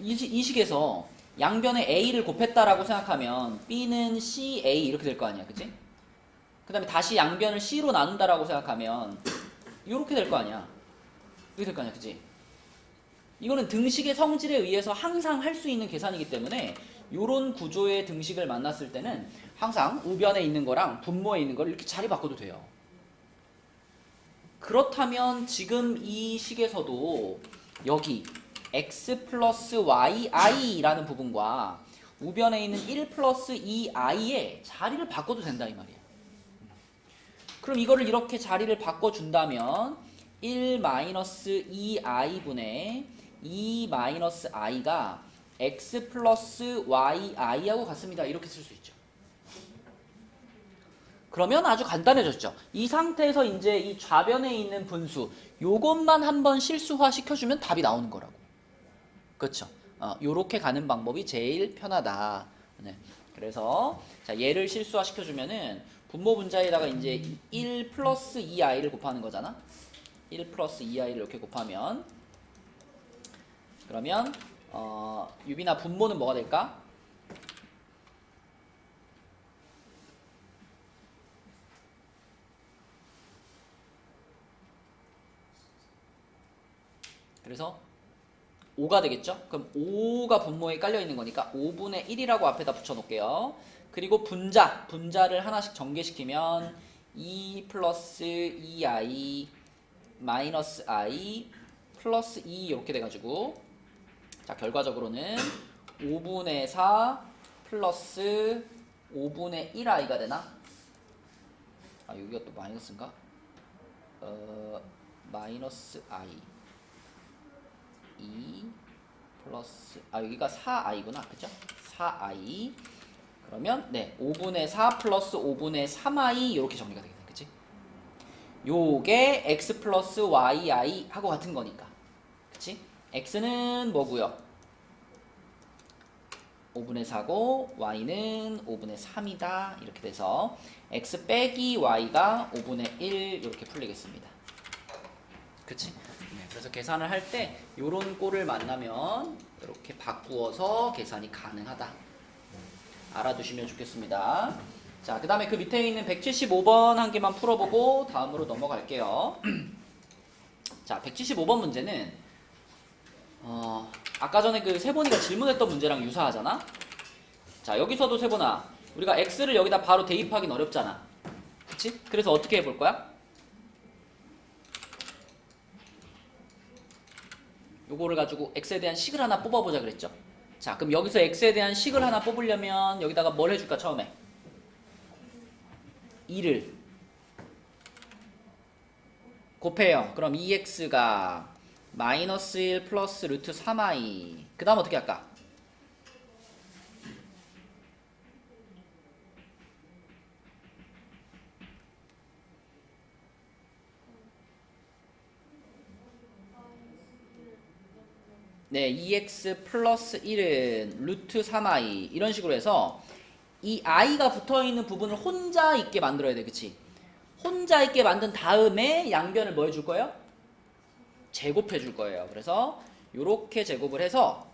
이 식에서 양변에 a를 곱했다라고 생각하면 b는 ca 이렇게 될 거 아니야. 그치? 그 다음에 다시 양변을 c로 나눈다라고 생각하면 이렇게 될 거 아니야. 이렇게 될 거 아니야. 그치? 이거는 등식의 성질에 의해서 항상 할 수 있는 계산이기 때문에 이런 구조의 등식을 만났을 때는 항상 우변에 있는 거랑 분모에 있는 거를 이렇게 자리 바꿔도 돼요. 그렇다면 지금 이 식에서도 여기 x 플러스 yi라는 부분과 우변에 있는 1 플러스 2i의 자리를 바꿔도 된다 이 말이야. 그럼 이거를 이렇게 자리를 바꿔준다면 1 마이너스 2i분의 2 마이너스 i가 x 플러스 yi하고 같습니다. 이렇게 쓸 수 있죠. 그러면 아주 간단해졌죠. 이 상태에서 이제 이 좌변에 있는 분수 요것만 한번 실수화 시켜주면 답이 나오는 거라고. 그렇죠. 요렇게 가는 방법이 제일 편하다. 네. 그래서 자 얘를 실수화 시켜주면은 분모 분자에다가 이제 1 플러스 2i를 곱하는 거잖아. 1 플러스 2i를 이렇게 곱하면 그러면 유빈아 분모는 뭐가 될까? 그래서 5가 되겠죠? 그럼 5가 분모에 깔려 있는 거니까 5분의 1이라고 앞에다 붙여 놓을게요. 그리고 분자를 하나씩 전개시키면 2 플러스 2i 마이너스 i 플러스 2 이렇게 돼가지고 자 결과적으로는 5분의 4 플러스 5분의 1i가 되나? 아 여기가 또 마이너스인가? 마이너스 i 2 플러스 여기가 4i구나 그죠? 4i 그러면 네 5분의 4 플러스 5분의 3i 이렇게 정리가 되겠네 그치? 요게 x 플러스 yi 하고 같은 거니까 그치? x는 뭐고요? 5분의 4고 y는 5분의 3이다 이렇게 돼서 x 빼기 y가 5분의 1 이렇게 풀리겠습니다 그치? 네, 그래서 계산을 할 때 요런 꼴을 만나면 이렇게 바꾸어서 계산이 가능하다 알아두시면 좋겠습니다 자 그 다음에 그 밑에 있는 175번 한 개만 풀어보고 다음으로 넘어갈게요 자 175번 문제는 아까 전에 그 세본이가 질문했던 문제랑 유사하잖아 자 여기서도 세본아 우리가 x를 여기다 바로 대입하긴 어렵잖아 그치? 그래서 어떻게 해볼 거야? 요거를 가지고 x에 대한 식을 하나 뽑아보자 그랬죠 자 그럼 여기서 x에 대한 식을 하나 뽑으려면 여기다가 뭘 해줄까 처음에 2를 곱해요 그럼 2x가 마이너스 1 플러스 루트 3i 그 다음 어떻게 할까? 네 2x 플러스 1은 루트 3i 이런 식으로 해서 이 i가 붙어있는 부분을 혼자 있게 만들어야 돼 그치? 혼자 있게 만든 다음에 양변을 뭐 해줄 거예요? 제곱해 줄 거예요 그래서 요렇게 제곱을 해서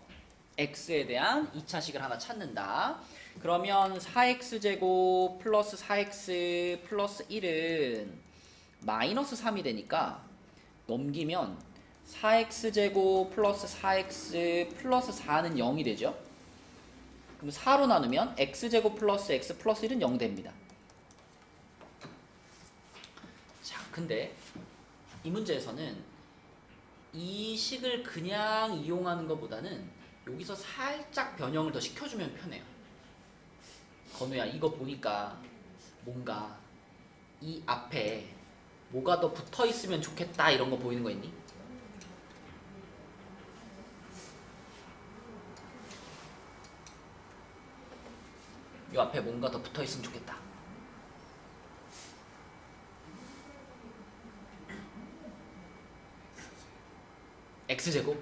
x에 대한 2차식을 하나 찾는다 그러면 4x제곱 플러스 4x 플러스 1은 마이너스 3이 되니까 넘기면 4x제곱 플러스 4x 플러스 4는 0이 되죠 그럼 4로 나누면 x제곱 플러스 x 플러스 1은 0 됩니다 자 근데 이 문제에서는 이 식을 그냥 이용하는 것보다는 여기서 살짝 변형을 더 시켜주면 편해요 건우야 이거 보니까 뭔가 이 앞에 뭐가 더 붙어있으면 좋겠다 이런 거 보이는 거 있니? 요 앞에 뭔가 더 붙어있으면 좋겠다 x제곱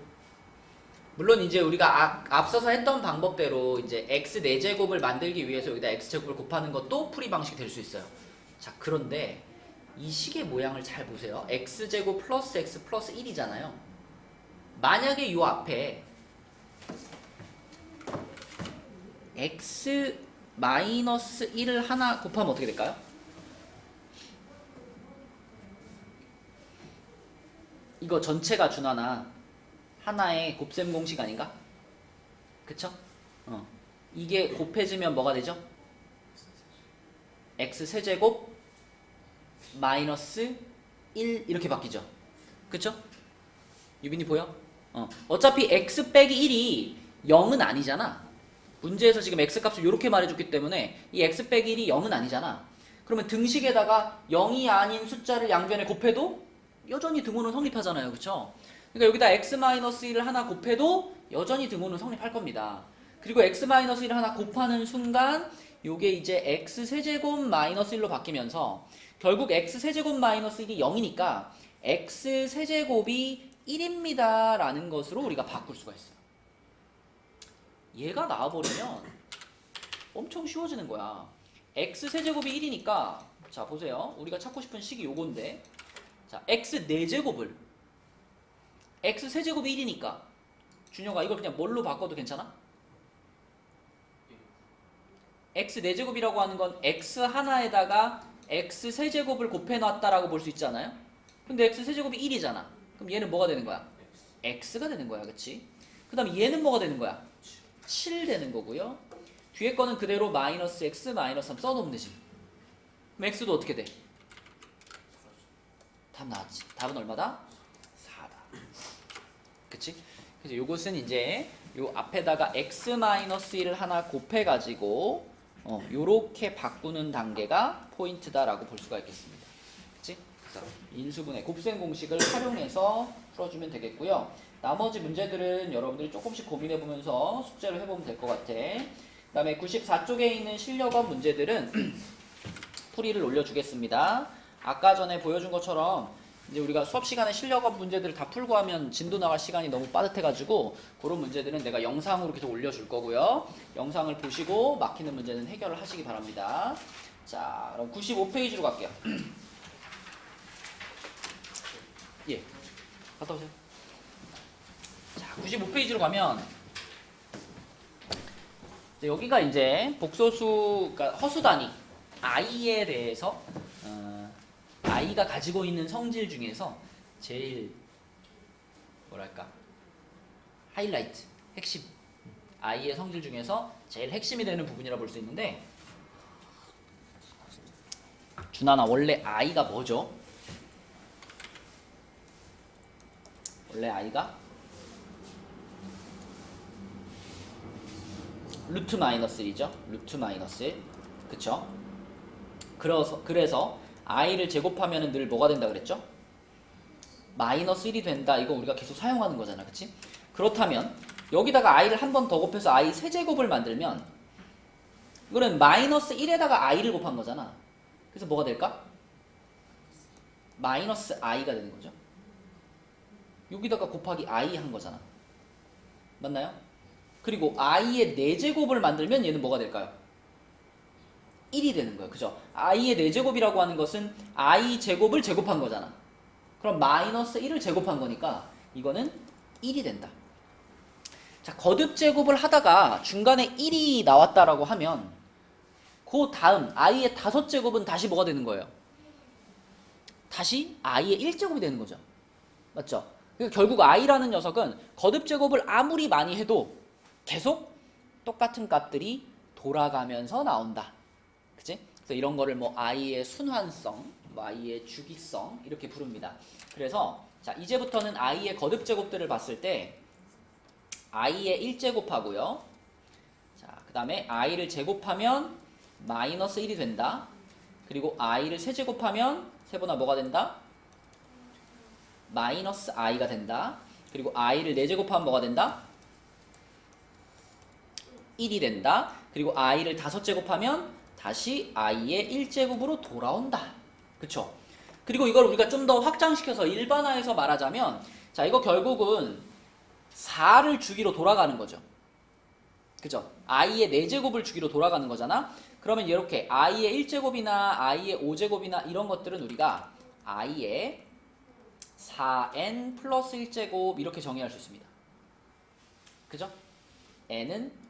물론 이제 우리가 앞서서 했던 방법대로 이제 x 4제곱을 만들기 위해서 여기다 x제곱을 곱하는 것도 풀이 방식이 될 수 있어요 자 그런데 이 식의 모양을 잘 보세요 x제곱 플러스 x 플러스 1이잖아요 만약에 요 앞에 x 마이너스 1을 하나 곱하면 어떻게 될까요? 이거 전체가 준하나 하나의 곱셈 공식 아닌가? 그쵸? 이게 곱해지면 뭐가 되죠? x 세제곱 마이너스 1 이렇게 바뀌죠? 그쵸? 유빈이 보여? 어차피 x 빼기 1이 0은 아니잖아 문제에서 지금 x값을 이렇게 말해줬기 때문에 이 x 빼기 1이 0은 아니잖아 그러면 등식에다가 0이 아닌 숫자를 양변에 곱해도 여전히 등호는 성립하잖아요 그쵸? 그러니까 여기다 x-1을 하나 곱해도 여전히 등호는 성립할 겁니다 그리고 x-1을 하나 곱하는 순간 요게 이제 x세제곱 마이너스 1로 바뀌면서 결국 x세제곱 마이너스 1이 0이니까 x세제곱이 1입니다 라는 것으로 우리가 바꿀 수가 있어요 얘가 나와버리면 엄청 쉬워지는 거야. x 세제곱이 1이니까 자 보세요. 우리가 찾고 싶은 식이 요건데 자 x 4제곱을 x 세제곱이 1이니까 준혁아 이걸 그냥 뭘로 바꿔도 괜찮아? x 4제곱이라고 하는 건 x 하나에다가 x 세제곱을 곱해놨다라고 볼 수 있잖아요. 근데 x 세제곱이 1이잖아. 그럼 얘는 뭐가 되는 거야? x가 되는 거야. 그치? 그 다음에 얘는 뭐가 되는 거야? 7 되는 거고요. 뒤에 거는 그대로 마이너스 x 마이너스 3 써놓으면 되지. 그럼 x도 어떻게 돼? 답 나왔지. 답은 얼마다? 4다. 그치? 그래서 요것은 이제 요 앞에다가 x 마이너스 1을 하나 곱해가지고 요렇게 바꾸는 단계가 포인트다라고 볼 수가 있겠습니다. 그치? 그래서 인수분해 곱셈 공식을 활용해서 풀어주면 되겠고요. 나머지 문제들은 여러분들이 조금씩 고민해보면서 숙제를 해보면 될 것 같아. 그 다음에 94쪽에 있는 실력업 문제들은 풀이를 올려주겠습니다. 아까 전에 보여준 것처럼 이제 우리가 수업 시간에 실력업 문제들을 다 풀고 하면 진도 나갈 시간이 너무 빠듯해가지고 그런 문제들은 내가 영상으로 계속 올려줄 거고요. 영상을 보시고 막히는 문제는 해결을 하시기 바랍니다. 자, 그럼 95페이지로 갈게요. 예, 갔다 오세요. 자, 95페이지로 가면 여기가 이제 복소수, 그러니까 허수 단위 i에 대해서 i가 가지고 있는 성질 중에서 제일 뭐랄까 하이라이트, 핵심 i의 성질 중에서 제일 핵심이 되는 부분이라 볼 수 있는데 준하나 원래 i가 뭐죠? 원래 i가 루트 마이너스 1이죠. 루트 마이너스 1. 그쵸? 그래서 i를 제곱하면 늘 뭐가 된다 그랬죠? 마이너스 1이 된다. 이거 우리가 계속 사용하는 거잖아. 그치? 그렇다면 여기다가 i를 한 번 더 곱해서 i 세제곱을 만들면 이거는 마이너스 1에다가 i를 곱한 거잖아. 그래서 뭐가 될까? 마이너스 i가 되는 거죠. 여기다가 곱하기 i 한 거잖아. 맞나요? 그리고 i의 4제곱을 만들면 얘는 뭐가 될까요? 1이 되는 거예요. 그죠? i의 4제곱이라고 하는 것은 i 제곱을 제곱한 거잖아. 그럼 마이너스 1을 제곱한 거니까 이거는 1이 된다. 자, 거듭 제곱을 하다가 중간에 1이 나왔다라고 하면 그 다음 i의 5제곱은 다시 뭐가 되는 거예요? 다시 i의 1제곱이 되는 거죠. 맞죠? 그러니까 결국 i라는 녀석은 거듭 제곱을 아무리 많이 해도 계속 똑같은 값들이 돌아가면서 나온다. 그치? 그래서 이런 거를 뭐 i의 순환성, 뭐 i의 주기성 이렇게 부릅니다. 그래서 자, 이제부터는 i의 거듭 제곱들을 봤을 때 i의 1제곱하고요. 자, 그 다음에 i를 제곱하면 마이너스 1이 된다. 그리고 i를 세제곱하면 세번화 뭐가 된다? 마이너스 i가 된다. 그리고 i를 4제곱하면 뭐가 된다? 1이 된다. 그리고 i를 5제곱하면 다시 i의 1제곱으로 돌아온다. 그쵸? 그리고 이걸 우리가 좀 더 확장시켜서 일반화해서 말하자면 자, 이거 결국은 4를 주기로 돌아가는 거죠. 그죠? i의 4제곱을 주기로 돌아가는 거잖아. 그러면 이렇게 i의 1제곱이나 i의 5제곱이나 이런 것들은 우리가 i의 4n 플러스 1제곱 이렇게 정의할 수 있습니다. 그죠? n은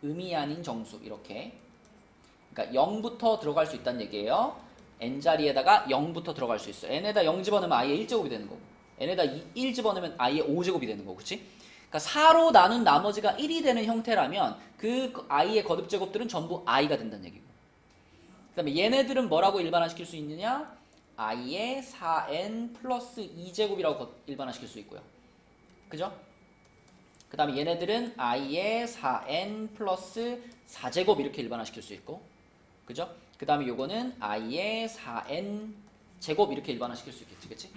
음이 아닌 정수 이렇게. 그러니까 0부터 들어갈 수 있다는 얘기예요. n자리에다가 0부터 들어갈 수 있어요. n에다 0 집어넣으면 i의 1제곱이 되는 거고 n에다 1 집어넣으면 i의 5제곱이 되는 거고. 그치? 그러니까 4로 나눈 나머지가 1이 되는 형태라면 그 i의 거듭 제곱들은 전부 i가 된다는 얘기고. 그 다음에 얘네들은 뭐라고 일반화시킬 수 있느냐? i의 4n 플러스 2제곱이라고 일반화시킬 수 있고요. 그죠? 그 다음에 얘네들은 i의 4n 플러스 4제곱 이렇게 일반화시킬 수 있고. 그죠? 그 다음에 요거는 i의 4n 제곱 이렇게 일반화시킬 수 있겠지. 그치?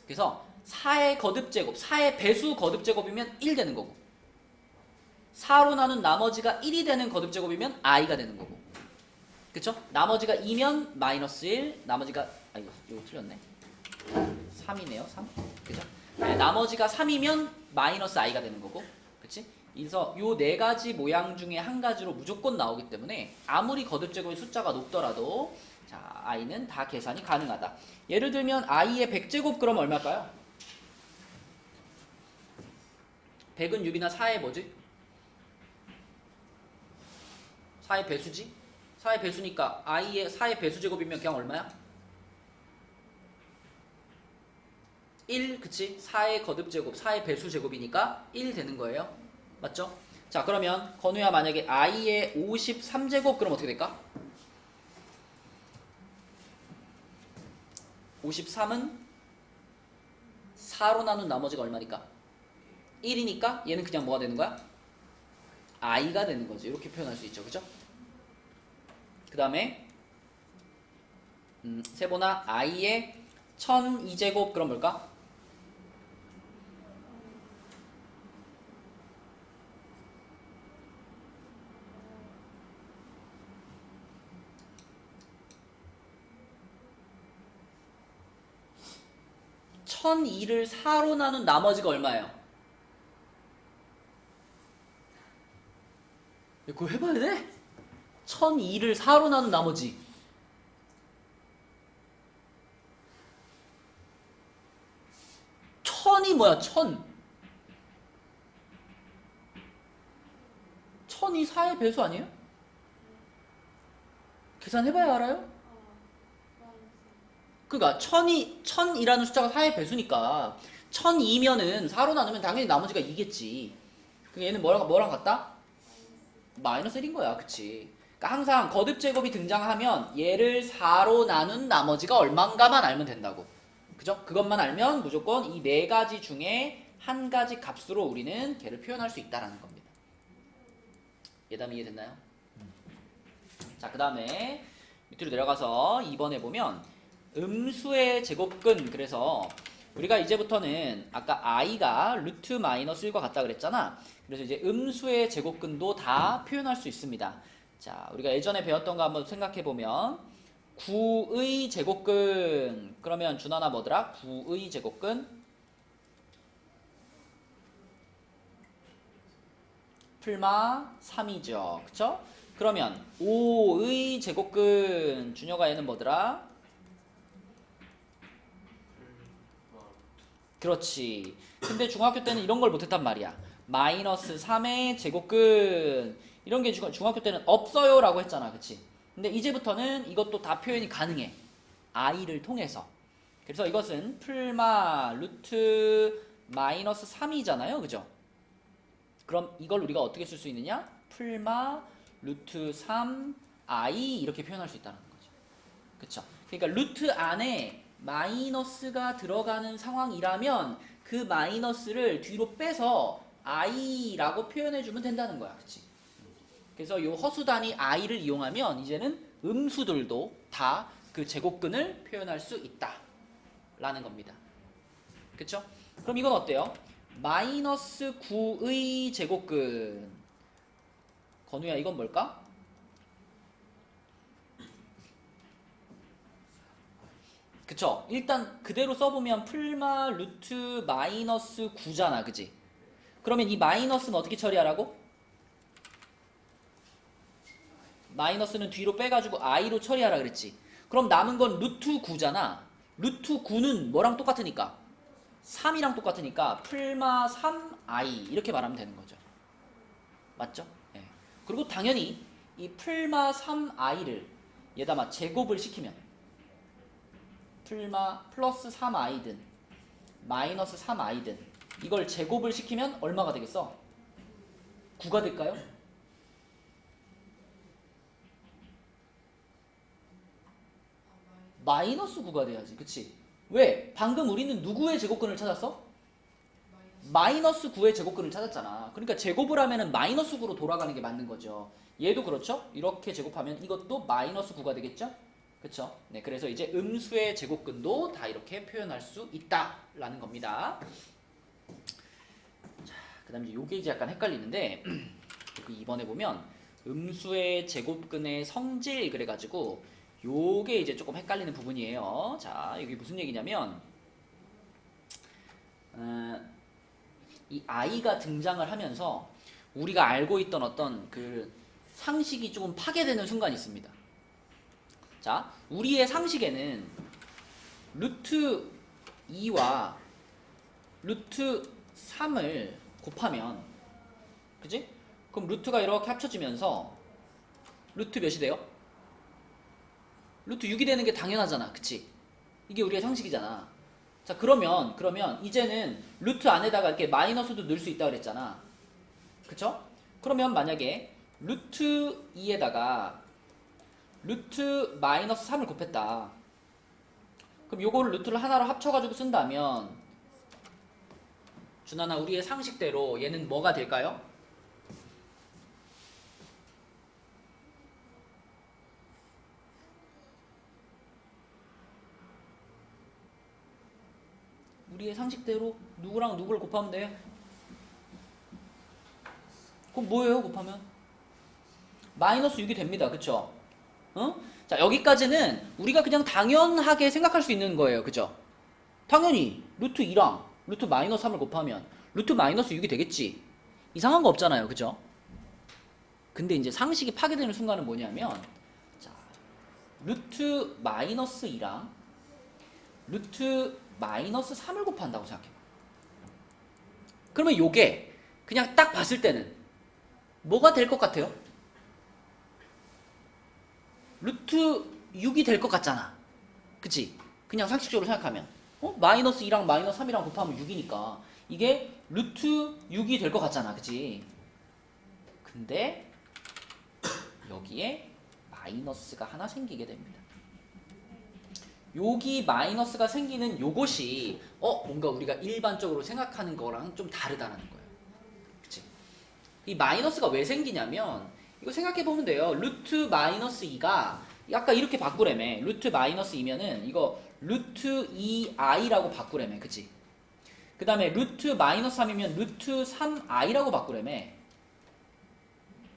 그래서 4의 거듭 제곱, 4의 배수 거듭 제곱이면 1 되는 거고 4로 나눈 나머지가 1이 되는 거듭 제곱이면 i가 되는 거고. 그쵸? 나머지가 2면 마이너스 1, 나머지가 이거 틀렸네. 3이네요. 3. 그죠? 네, 나머지가 3이면 마이너스 i가 되는 거고. 그치? 그래서 요 네 가지 모양 중에 한 가지로 무조건 나오기 때문에 아무리 거듭제곱의 숫자가 높더라도 자, i는 다 계산이 가능하다. 예를 들면 i의 100제곱 그럼 얼마일까요? 100은 6이나 4의 뭐지? 4의 배수지? 4의 배수니까 i의 4의 배수제곱이면 그냥 얼마야? 1, 그치? 4의 거듭제곱, 4의 배수제곱이니까 1 되는 거예요. 맞죠? 자, 그러면 건우야 만약에 i의 53제곱 그럼 어떻게 될까? 53은 4로 나눈 나머지가 얼마니까? 1이니까 얘는 그냥 뭐가 되는 거야? i가 되는 거지. 이렇게 표현할 수 있죠. 그죠? 그 다음에 세보나 i의 1002제곱 그럼 뭘까? (1002를) 4로 나눈 나머지가 얼마예요? 그거 해봐야 돼? 1002를 4로 나눈 나머지 1000이 뭐야? 1000이 4의 배수 아니에요? 계산해봐야 알아요? 그니까 1000이라는 숫자가 4의 배수니까 1002면은 4로 나누면 당연히 나머지가 2겠지. 그러니까 얘는 뭐랑 같다? 마이너스 1인 거야. 그치? 그러니까 항상 거듭 제곱이 등장하면 얘를 4로 나눈 나머지가 얼마인가만 알면 된다고. 그죠? 그것만 알면 무조건 이 네 가지 중에 한 가지 값으로 우리는 걔를 표현할 수 있다라는 겁니다. 예담 이해됐나요? 자, 그 다음에 밑으로 내려가서 2번에 보면 음수의 제곱근, 그래서 우리가 이제부터는 아까 i가 루트 마이너스 1과 같다 그랬잖아. 그래서 이제 음수의 제곱근도 다 표현할 수 있습니다. 자, 우리가 예전에 배웠던 거 한번 생각해 보면 9의 제곱근, 그러면 준하나 뭐더라? 9의 제곱근 풀마 3이죠. 그쵸? 그러면 5의 제곱근, 준혁아 얘는 뭐더라? 그렇지. 근데 중학교 때는 이런 걸 못했단 말이야. 마이너스 3의 제곱근, 이런 게 중학교 때는 없어요 라고 했잖아. 그치? 근데 이제부터는 이것도 다 표현이 가능해. i를 통해서. 그래서 이것은 풀마 루트 마이너스 3이잖아요. 그죠? 그럼 이걸 우리가 어떻게 쓸 수 있느냐? 풀마 루트 3i 이렇게 표현할 수 있다는 거죠. 그쵸? 그러니까 루트 안에 마이너스가 들어가는 상황이라면 그 마이너스를 뒤로 빼서 i라고 표현해주면 된다는 거야. 그치? 그래서 이 허수 단위 i를 이용하면 이제는 음수들도 다 그 제곱근을 표현할 수 있다 라는 겁니다. 그쵸? 그럼 이건 어때요? 마이너스 9의 제곱근. 건우야 이건 뭘까? 그쵸? 일단 그대로 써보면 풀마 루트 마이너스 9잖아. 그지? 그러면 이 마이너스는 어떻게 처리하라고? 마이너스는 뒤로 빼가지고 i로 처리하라 그랬지. 그럼 남은 건 루트 9잖아. 루트 9는 뭐랑 똑같으니까? 3이랑 똑같으니까 풀마 3i 이렇게 말하면 되는 거죠. 맞죠? 네. 그리고 당연히 이 풀마 3i를 얘다가 제곱을 시키면 풀마 플러스 3i든 마이너스 3i든 이걸 제곱을 시키면 얼마가 되겠어? 9가 될까요? 마이너스 9가 돼야지. 그치? 왜? 방금 우리는 누구의 제곱근을 찾았어? 마이너스 9의 제곱근을 찾았잖아. 그러니까 제곱을 하면은 마이너스 9로 돌아가는 게 맞는 거죠. 얘도 그렇죠? 이렇게 제곱하면 이것도 마이너스 9가 되겠죠? 그쵸? 네, 그래서 이제 음수의 제곱근도 다 이렇게 표현할 수 있다라는 겁니다. 자, 그 다음에 요게 이제 약간 헷갈리는데 여기 2번에 보면 음수의 제곱근의 성질 그래가지고 요게 이제 조금 헷갈리는 부분이에요. 자, 여기 무슨 얘기냐면 이 i가 등장을 하면서 우리가 알고 있던 어떤 그 상식이 조금 파괴되는 순간이 있습니다. 자, 우리의 상식에는 루트 2와 루트 3을 곱하면, 그지? 그럼 루트가 이렇게 합쳐지면서 루트 몇이 돼요? 루트 6이 되는 게 당연하잖아. 그치? 이게 우리의 상식이잖아. 자, 그러면 이제는 루트 안에다가 이렇게 마이너스도 넣을 수 있다고 그랬잖아. 그쵸? 그러면 만약에 루트 2에다가 루트 마이너스 3을 곱했다. 그럼 요거를 루트를 하나로 합쳐가지고 쓴다면, 준하나, 우리의 상식대로 얘는 뭐가 될까요? 우리의 상식대로 누구랑 누구를 곱하면 돼요? 그럼 뭐예요, 곱하면? 마이너스 6이 됩니다. 그쵸? 어? 자, 여기까지는 우리가 그냥 당연하게 생각할 수 있는 거예요. 그죠? 당연히 루트 2랑 루트 마이너스 3을 곱하면 루트 마이너스 6이 되겠지. 이상한 거 없잖아요. 그죠? 근데 이제 상식이 파괴되는 순간은 뭐냐면, 자, 루트 마이너스 2랑 루트 마이너스 3을 곱한다고 생각해. 그러면 요게 그냥 딱 봤을 때는 뭐가 될 것 같아요? 루트 6이 될 것 같잖아. 그치? 그냥 상식적으로 생각하면. 마이너스 2랑 마이너스 3이랑 곱하면 6이니까 이게 루트 6이 될 것 같잖아. 그치? 근데 여기에 마이너스가 하나 생기게 됩니다. 여기 마이너스가 생기는 요것이 뭔가 우리가 일반적으로 생각하는 거랑 좀 다르다는 거예요. 그치? 이 마이너스가 왜 생기냐면, 이거 생각해 보면 돼요. 루트 마이너스 2가 아까 이렇게 바꾸래매. 루트 마이너스 2면은 이거 루트 2i라고 바꾸래매. 그치? 그 다음에 루트 마이너스 3이면 루트 3i라고 바꾸래매.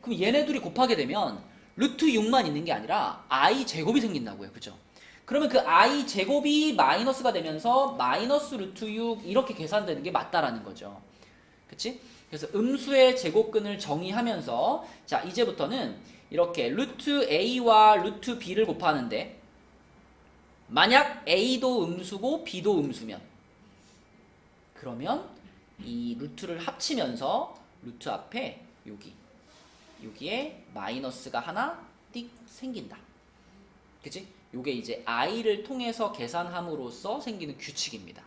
그럼 얘네들이 곱하게 되면 루트 6만 있는 게 아니라 i 제곱이 생긴다고요. 그죠? 그러면 그 i 제곱이 마이너스가 되면서 마이너스 루트 6 이렇게 계산되는 게 맞다라는 거죠. 그치? 그래서 음수의 제곱근을 정의하면서, 자, 이제부터는 이렇게 루트 a와 루트 b를 곱하는데, 만약 a도 음수고 b도 음수면, 그러면 이 루트를 합치면서 루트 앞에 여기에 마이너스가 하나 띡 생긴다. 그치? 요게 이제 i를 통해서 계산함으로써 생기는 규칙입니다.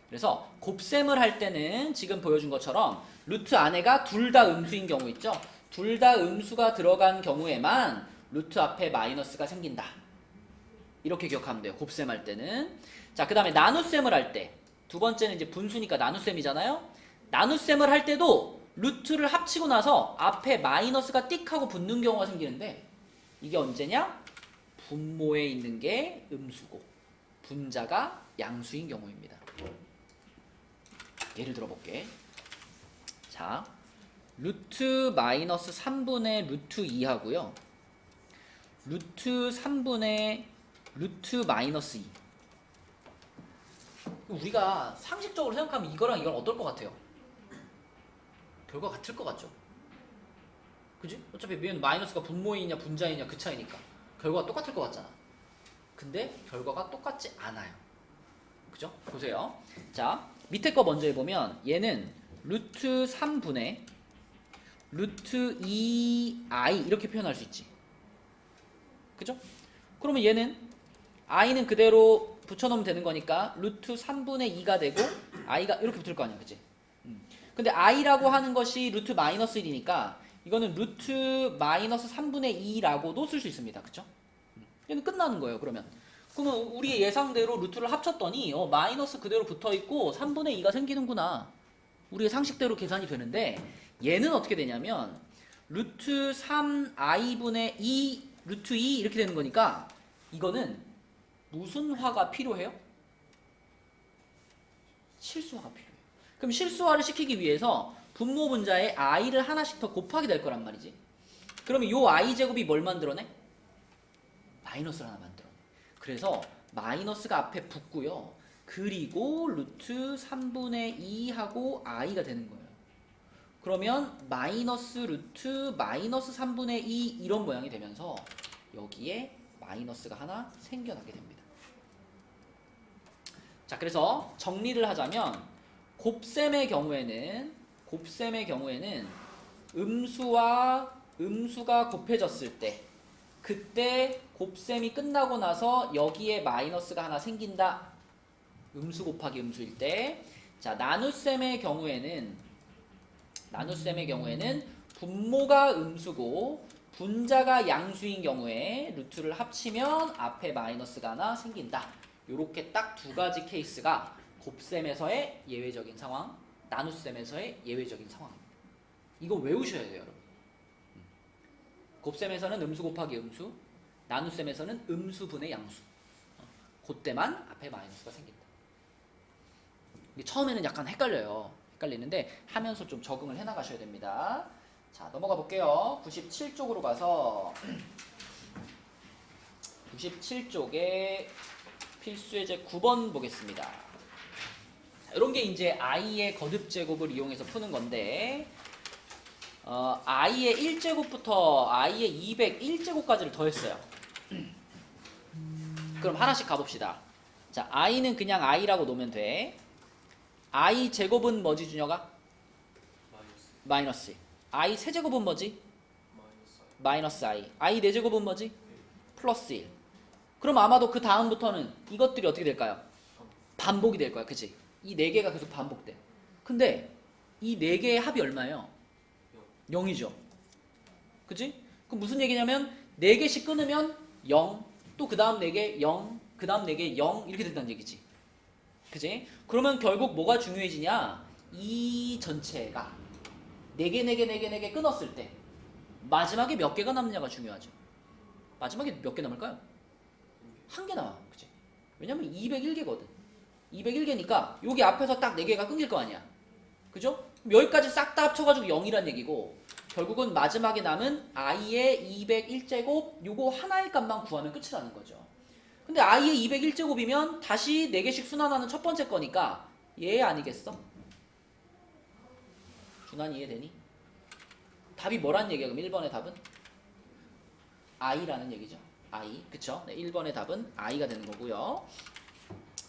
그래서 곱셈을 할 때는 지금 보여준 것처럼 루트 안에가 둘 다 음수인 경우 있죠? 둘 다 음수가 들어간 경우에만 루트 앞에 마이너스가 생긴다. 이렇게 기억하면 돼요. 곱셈할 때는. 자, 그 다음에 나눗셈을 할 때, 두 번째는 이제 분수니까 나눗셈이잖아요. 나눗셈을 할 때도 루트를 합치고 나서 앞에 마이너스가 띡 하고 붙는 경우가 생기는데, 이게 언제냐? 분모에 있는 게 음수고 분자가 양수인 경우입니다. 예를 들어 볼게. 자, 루트 마이너스 3분의 루트 2 하고요, 루트 3분의 루트 마이너스 2. 우리가 상식적으로 생각하면 이거랑 이건 어떨 것 같아요? 결과 같을 것 같죠? 그지? 어차피 얘는 마이너스가 분모이냐 분자이냐 그 차이니까 결과가 똑같을 것 같잖아. 근데 결과가 똑같지 않아요. 그죠? 보세요. 자, 밑에 거 먼저 해보면 얘는 루트 3분의 루트 2i 이렇게 표현할 수 있지. 그죠? 그러면 얘는 i는 그대로 붙여놓으면 되는 거니까 루트 3분의 2가 되고 i가 이렇게 붙을 거 아니야. 그치? 근데 i라고 하는 것이 루트 마이너스 1이니까 이거는 루트 마이너스 3분의 2라고도 쓸 수 있습니다. 그쵸? 얘는 끝나는 거예요. 그러면 우리의 예상대로 루트를 합쳤더니 마이너스 그대로 붙어있고 3분의 2가 생기는구나. 우리의 상식대로 계산이 되는데, 얘는 어떻게 되냐면 루트 3i분의 2 루트 2 이렇게 되는 거니까 이거는 무슨 화가 필요해요? 실수화가 필요해요. 그럼 실수화를 시키기 위해서 분모 분자에 i를 하나씩 더 곱하게 될 거란 말이지. 그러면 요 i 제곱이 뭘 만들어내? 마이너스를 하나 만들어내. 그래서 마이너스가 앞에 붙고요. 그리고 루트 3분의 2 하고 i가 되는 거예요. 그러면 마이너스 루트 마이너스 3분의 2 이런 모양이 되면서 여기에 마이너스가 하나 생겨나게 됩니다. 자, 그래서 정리를 하자면 곱셈의 경우에는 음수와 음수가 곱해졌을 때 그때 곱셈이 끝나고 나서 여기에 마이너스가 하나 생긴다. 음수 곱하기 음수일 때. 자, 나눗셈의 경우에는 분모가 음수고 분자가 양수인 경우에 루트를 합치면 앞에 마이너스가 하나 생긴다. 요렇게 딱 두 가지 케이스가 곱셈에서의 예외적인 상황, 나눗셈에서의 예외적인 상황입니다. 이거 외우셔야 돼요, 여러분. 곱셈에서는 음수 곱하기 음수, 나눗셈에서는 음수분의 양수. 그때만 앞에 마이너스가 생긴다. 이게 처음에는 약간 헷갈리는데 하면서 좀 적응을 해나가셔야 됩니다. 자, 넘어가 볼게요. 97쪽으로 가서 97쪽에 필수예제 9번 보겠습니다. 이런 게 이제 i의 거듭 제곱을 이용해서 푸는 건데 i의 1제곱부터 i의 201제곱까지를 더했어요. 그럼 하나씩 가봅시다. 자, i는 그냥 i라고 놓으면 돼. i 제곱은 뭐지, 준혁아? 마이너스. i 세제곱은 뭐지? 마이너스 i. i 4제곱은 뭐지? 플러스 1. 그럼 아마도 그 다음부터는 이것들이 어떻게 될까요? 반복이 될 거야, 그치? 이 4개가 계속 반복돼. 근데 이 4개의 합이 얼마예요? 0이죠. 그치? 그럼 무슨 얘기냐면 4개씩 끊으면 0, 또 그 다음 4개 0, 그 다음 4개 0 이렇게 된다는 얘기지. 그치? 그러면 결국 뭐가 중요해지냐? 이 전체가 4개 끊었을 때 마지막에 몇 개가 남느냐가 중요하죠. 마지막에 몇 개 남을까요? 1개 나와. 그치? 왜냐면 201개거든. 201개니까 여기 앞에서 딱 4개가 끊길 거 아니야. 그죠? 여기까지 싹 다 합쳐가지고 0이란 얘기고 결국은 마지막에 남은 i의 201제곱 요거 하나의 값만 구하면 끝이라는 거죠. 근데 i의 201제곱이면 다시 4개씩 순환하는 첫 번째 거니까 얘 아니겠어? 준환 이해되니? 답이 뭐란 얘기야? 그럼 1번의 답은? i라는 얘기죠. i. 그쵸? 네, 1번의 답은 i가 되는 거고요.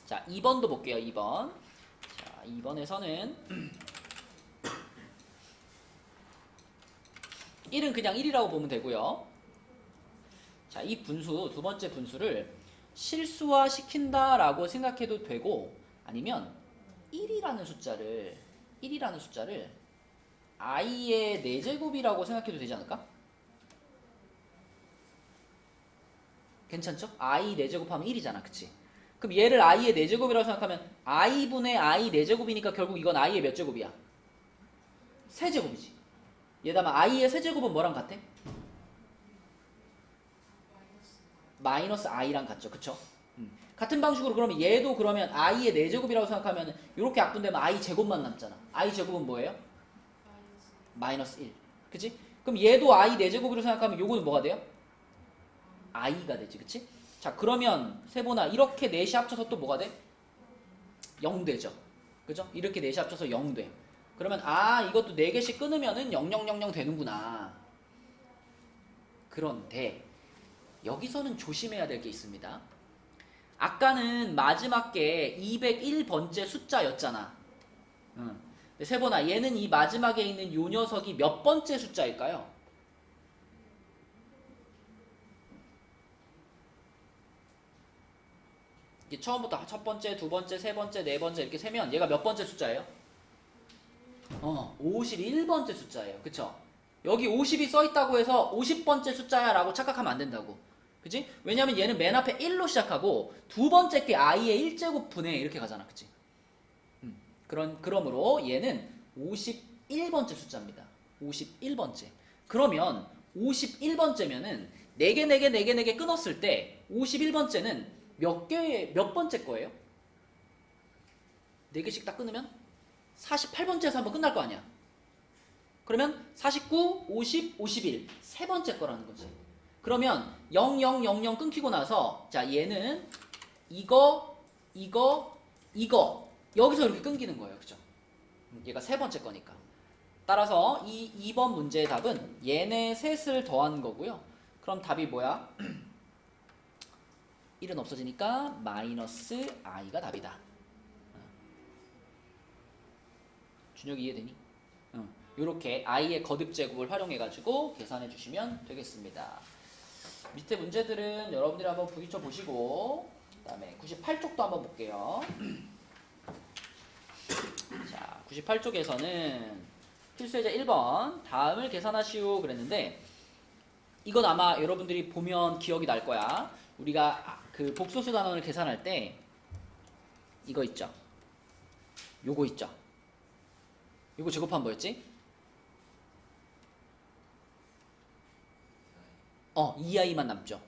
자, 2번도 볼게요. 2번. 자, 2번에서는 1은 그냥 1이라고 보면 되고요. 자, 이 분수, 두 번째 분수를 실수화 시킨다라고 생각해도 되고 아니면 1이라는 숫자를 i의 4제곱이라고 생각해도 되지 않을까? 괜찮죠? i 4제곱 하면 1이잖아. 그치? 그럼 얘를 i의 4제곱이라고 생각하면 i분의 i 4제곱이니까 결국 이건 i의 몇 제곱이야? 세제곱이지. 얘다만 i의 세제곱은 뭐랑 같아? 마이너스 i랑 같죠. 그쵸? 같은 방식으로 그러면 얘도 그러면 i의 4제곱이라고 생각하면 이렇게 약분되면 i 제곱만 남잖아. i 제곱은 뭐예요? 마이너스 1. 그치? 그럼 얘도 i 4제곱으로 생각하면 요거는 뭐가 돼요? i가 되지. 그치? 자, 그러면 세보나 이렇게 넷이 합쳐서 또 뭐가 돼? 0 되죠. 그죠? 이렇게 넷이 합쳐서 0 돼. 그러면 이것도 4개씩 끊으면은 0000 되는구나. 그런데 여기서는 조심해야 될 게 있습니다. 아까는 마지막 게 201번째 숫자였잖아. 근데 세보나 얘는 이 마지막에 있는 요 녀석이 몇 번째 숫자일까요? 이게 처음부터 첫 번째, 두 번째, 세 번째, 네 번째 이렇게 세면 얘가 몇 번째 숫자예요? 51번째 숫자예요. 그쵸? 여기 50이 써있다고 해서 50번째 숫자야 라고 착각하면 안 된다고. 그치? 왜냐면 얘는 맨 앞에 1로 시작하고 두 번째 게 i의 1제곱 분의 이렇게 가잖아. 그치? 그러므로 얘는 51번째 숫자입니다. 51번째. 그러면 51번째면은 4개 끊었을 때 51번째는 몇 번째 거예요? 4개씩 딱 끊으면 48번째에서 한번 끝날 거 아니야. 그러면 49, 50, 51 세 번째 거라는 거지. 그러면 0000 끊기고 나서 자, 얘는 이거 여기서 이렇게 끊기는 거예요. 그죠? 얘가 세 번째 거니까. 따라서 이 2번 문제의 답은 얘네 셋을 더한 거고요. 그럼 답이 뭐야? 1은 없어지니까 마이너스 i가 답이다. 준혁이 이해되니? 이렇게 i의 거듭 제곱을 활용해 가지고 계산해 주시면 되겠습니다. 밑에 문제들은 여러분들이 한번 부딪혀 보시고 그다음에 98쪽도 한번 볼게요. 자, 98쪽에서는 필수예제 1번 다음을 계산하시오 그랬는데 이건 아마 여러분들이 보면 기억이 날 거야. 우리가 그 복소수 단원을 계산할 때 이거 있죠. 요거 있죠. 요거 제곱하면 뭐였지? 2i만 남죠.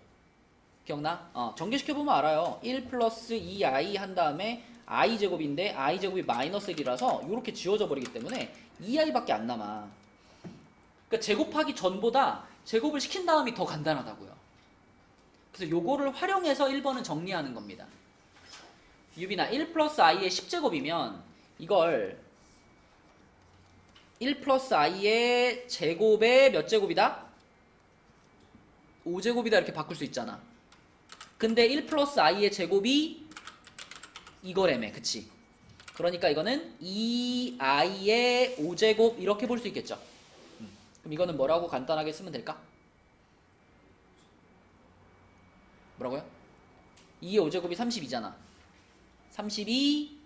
기억나? 전개시켜보면 알아요. 1 플러스 2i 한 다음에 i 제곱인데 i 제곱이 마이너스 1이라서 이렇게 지워져 버리기 때문에 2i밖에 안 남아. 그러니까 제곱하기 전보다 제곱을 시킨 다음이 더 간단하다고요. 그래서 요거를 활용해서 1번은 정리하는 겁니다. 유빈아 1 플러스 i의 10제곱이면 이걸 1 플러스 i의 제곱의 몇 제곱이다? 5제곱이다 이렇게 바꿀 수 있잖아. 근데 1 플러스 i의 제곱이 이거래매, 그치? 그러니까 이거는 2i의 5제곱 이렇게 볼 수 있겠죠. 그럼 이거는 뭐라고 간단하게 쓰면 될까? 뭐라고요? 2의 5제곱이 32잖아. 32i.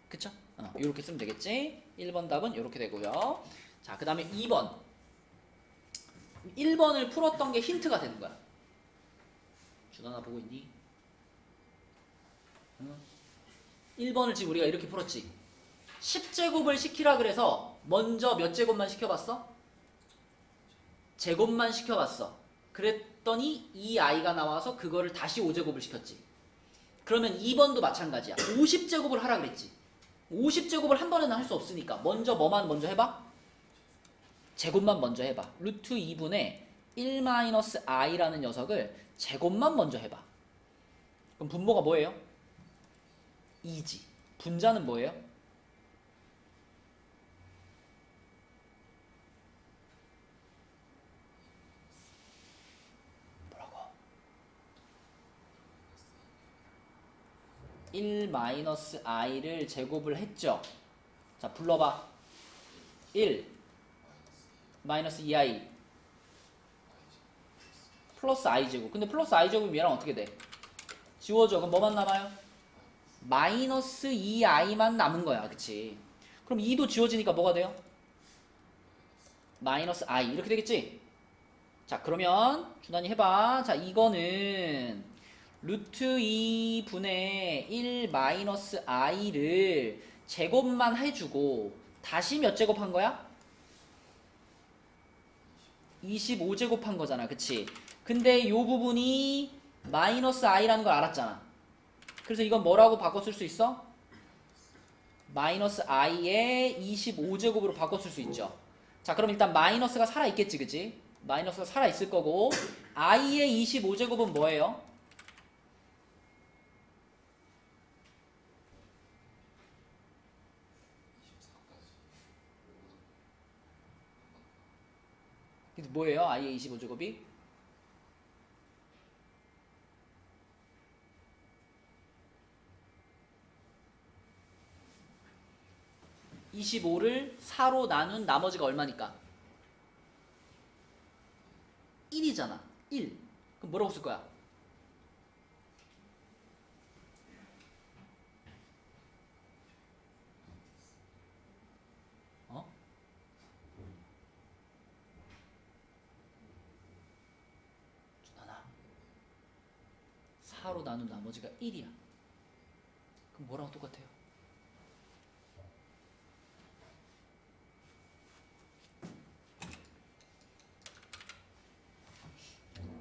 그쵸? 이렇게 쓰면 되겠지? 1번 답은 이렇게 되고요. 자, 그 다음에 2번. 1번을 풀었던 게 힌트가 되는 거야. 준하나 보고 있니? 1번을 지금 우리가 이렇게 풀었지. 10제곱을 시키라 그래서 먼저 몇 제곱만 시켜봤어? 제곱만 시켜봤어. 그랬더니 이 i가 나와서 그거를 다시 5제곱을 시켰지. 그러면 2번도 마찬가지야. 50제곱을 하라 그랬지. 50제곱을 한 번에는 할 수 없으니까 먼저 뭐만 먼저 해봐? 제곱만 먼저 해봐. 루트 2분의 1-i라는 녀석을 제곱만 먼저 해봐. 그럼 분모가 뭐예요? 2지. 분자는 뭐예요? 뭐라고? 1-i를 제곱을 했죠. 자, 불러봐. 1 마이너스 2i 플러스 i제곱. 근데 플러스 i제곱이면 얘랑 어떻게 돼? 지워져. 그럼 뭐만 남아요? 마이너스 2i만 남은 거야. 그치? 그럼 2도 지워지니까 뭐가 돼요? 마이너스 i 이렇게 되겠지? 자, 그러면 준환이 해봐. 자, 이거는 루트 2분의 1 마이너스 i를 제곱만 해주고 다시 몇 제곱 한 거야? 25제곱 한 거잖아. 그치? 근데 요 부분이 마이너스 i라는 걸 알았잖아. 그래서 이건 뭐라고 바꿔 쓸 수 있어? 마이너스 i의 25제곱으로 바꿔 쓸 수 있죠. 자, 그럼 일단 마이너스가 살아있겠지. 그치? 마이너스가 살아있을 거고 i의 25제곱은 뭐예요? 뭐예요? i의 25제곱이? 25를 4로 나눈 나머지가 얼마니까? 1이잖아. 1. 그럼 뭐라고 쓸 거야? 어? 준하나 4로 나눈 나머지가 1이야. 그럼 뭐랑 똑같아요?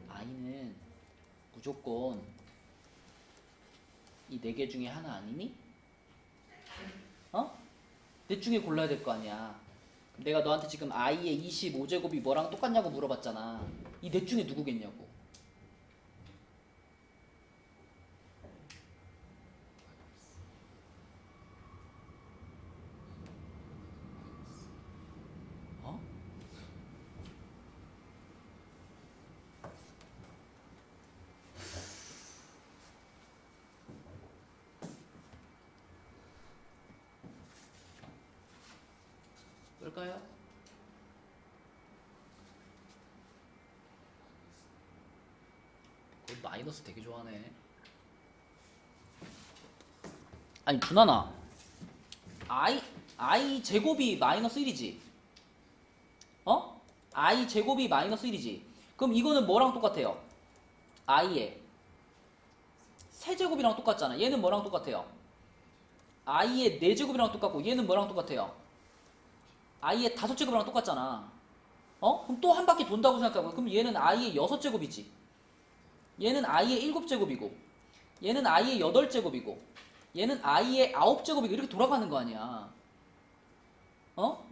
i는 무조건 이 4개 중에 하나 아니니? 넷 중에 골라야 될 거 아니야. 내가 너한테 지금 i의 25제곱이 뭐랑 똑같냐고 물어봤잖아. 이 넷 중에 누구겠냐고. 마이너스 되게 좋아하네. 아니 준하나, i 제곱이 마이너스 1이지. 어? i 제곱이 마이너스 1이지. 그럼 이거는 뭐랑 똑같아요? i의 세제곱이랑 똑같잖아. 얘는 뭐랑 똑같아요? i의 4제곱이랑 똑같고 얘는 뭐랑 똑같아요? i의 5제곱이랑 똑같잖아. 어? 그럼 또 한 바퀴 돈다고 생각하고, 그럼 얘는 i의 6제곱이지. 얘는 i의 7제곱이고 얘는 i의 8제곱이고 얘는 i의 9제곱이고 이렇게 돌아가는 거 아니야. 어?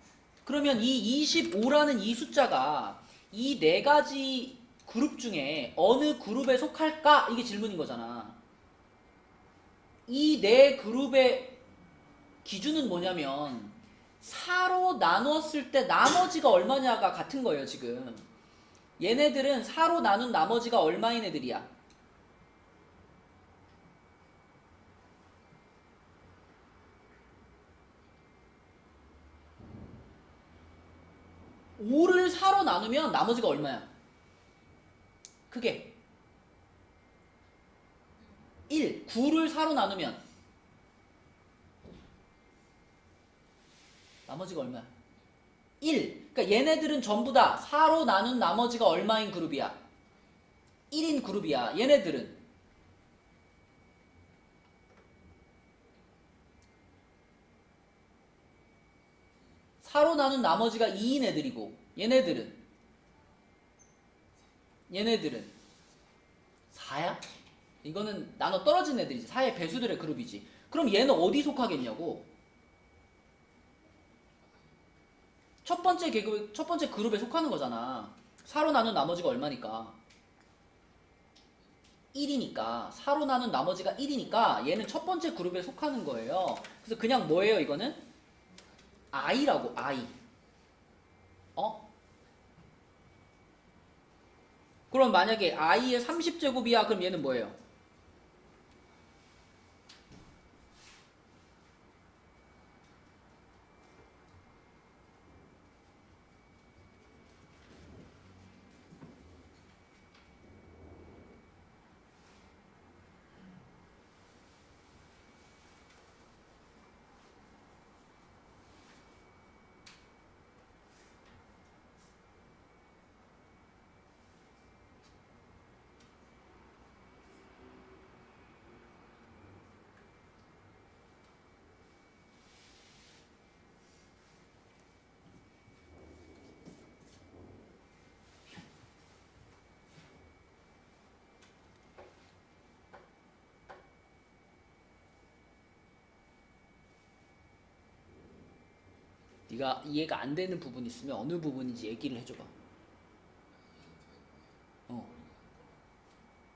그러면 이 25라는 이 숫자가 이 네 가지 그룹 중에 어느 그룹에 속할까? 이게 질문인 거잖아. 이 네 그룹의 기준은 뭐냐면 4로 나누었을 때 나머지가 얼마냐가 같은 거예요. 지금 얘네들은 4로 나눈 나머지가 얼마인 애들이야? 5를 4로 나누면 나머지가 얼마야? 크게 1, 9를 4로 나누면 나머지가 얼마야? 1. 그러니까 얘네들은 전부 다 4로 나눈 나머지가 얼마인 그룹이야? 1인 그룹이야. 얘네들은 4로 나눈 나머지가 2인 애들이고 얘네들은 4야? 이거는 나눠 떨어진 애들이지. 4의 배수들의 그룹이지. 그럼 얘는 어디 속하겠냐고. 첫 번째 그룹에 속하는 거잖아. 4로 나눈 나머지가 얼마니까? 1이니까 4로 나눈 나머지가 1이니까 얘는 첫 번째 그룹에 속하는 거예요. 그래서 그냥 뭐예요 이거는? i라고. i. 어? 그럼 만약에 i의 30제곱이야 그럼 얘는 뭐예요? 네가 이해가 안 되는 부분이 있으면 어느 부분인지 얘기를 해줘봐.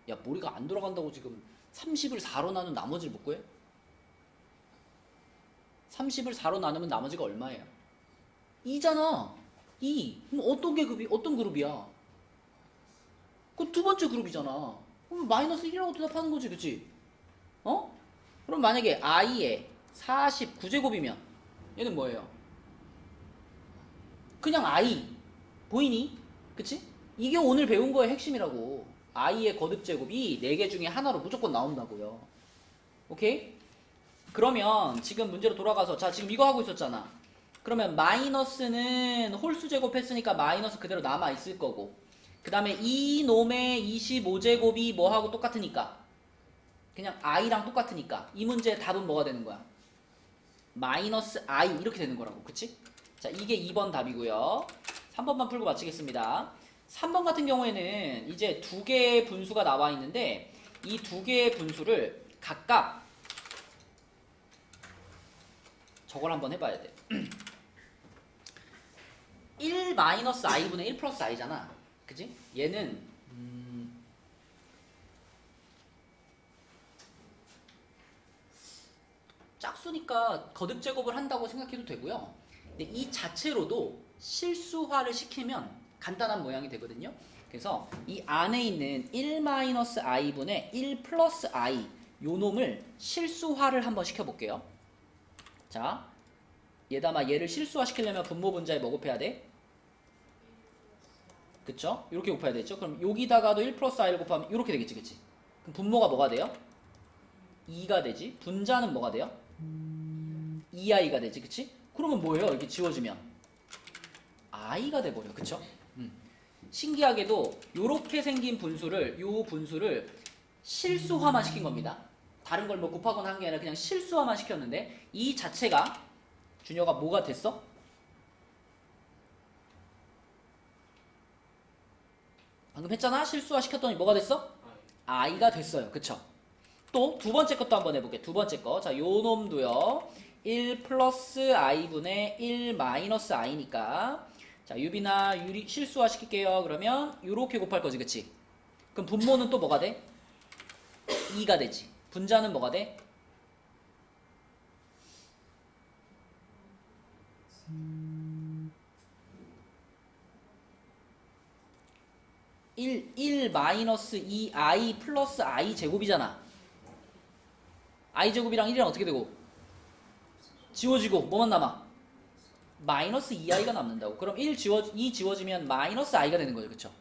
야 머리가 안 돌아간다고 지금 30을 4로 나눈 나머지를 못 구해? 30을 4로 나누면 나머지가 얼마예요? 2잖아. 2. 그럼 어떤 그룹이야? 그 두 번째 그룹이잖아. 그럼 마이너스 1이라고 대답하는 거지, 그치? 어? 그럼 만약에 i의 49제곱이면 얘는 뭐예요? 그냥 i. 보이니? 그치? 이게 오늘 배운 거의 핵심이라고. i의 거듭제곱이 4개 중에 하나로 무조건 나온다고요. 오케이? 그러면 지금 문제로 돌아가서 자 지금 이거 하고 있었잖아. 그러면 마이너스는 홀수 제곱했으니까 마이너스 그대로 남아있을 거고 그 다음에 이놈의 25제곱이 뭐하고 똑같으니까 그냥 i랑 똑같으니까 이 문제의 답은 뭐가 되는 거야? 마이너스 i 이렇게 되는 거라고. 그치? 자 이게 2번 답이고요. 3번만 풀고 마치겠습니다. 3번 같은 경우에는 이제 두 개의 분수가 나와 있는데 이 두 개의 분수를 각각 저걸 한번 해봐야 돼. 1 마이너스 i분의 1 플러스 i잖아. 그치? 얘는 짝수니까 거듭제곱을 한다고 생각해도 되고요. 근데 이 자체로도 실수화를 시키면 간단한 모양이 되거든요. 그래서 이 안에 있는 1 마이너스 i분의 1 플러스 i 요 놈을 실수화를 한번 시켜볼게요. 자, 얘다마 얘를 실수화 시키려면 분모 분자에 뭐 곱해야 돼? 그쵸? 이렇게 곱해야 되죠? 그럼 여기다가도 1 플러스 i를 곱하면 이렇게 되겠지, 그치? 그럼 분모가 뭐가 돼요? 2가 되지. 분자는 뭐가 돼요? 2i가 되지. 그치? 그러면 뭐예요? 이렇게 지워지면 i가 돼버려. 그쵸? 신기하게도 요렇게 생긴 분수를 요 분수를 실수화만 시킨 겁니다. 다른 걸 뭐 곱하거나 한 게 아니라 그냥 실수화만 시켰는데 이 자체가 준혁아 뭐가 됐어? 방금 했잖아? 실수화 시켰더니 뭐가 됐어? i가 됐어요. 그쵸? 또 두 번째 것도 한번 해볼게. 두 번째 거. 자, 요 놈도요. 1 플러스 i분의 1 마이너스 i니까 자, 유빈아 유리 실수화 시킬게요. 그러면 요렇게 곱할 거지. 그치? 그럼 분모는 또 뭐가 돼? 2가 되지. 분자는 뭐가 돼? 1 마이너스 2i 플러스 i 제곱이잖아. i 제곱이랑 1이랑 어떻게 되고? 지워지고 뭐만 남아? 마이너스 2i가 남는다고. 그럼 2 지워지면 마이너스 i가 되는 거죠. 그쵸?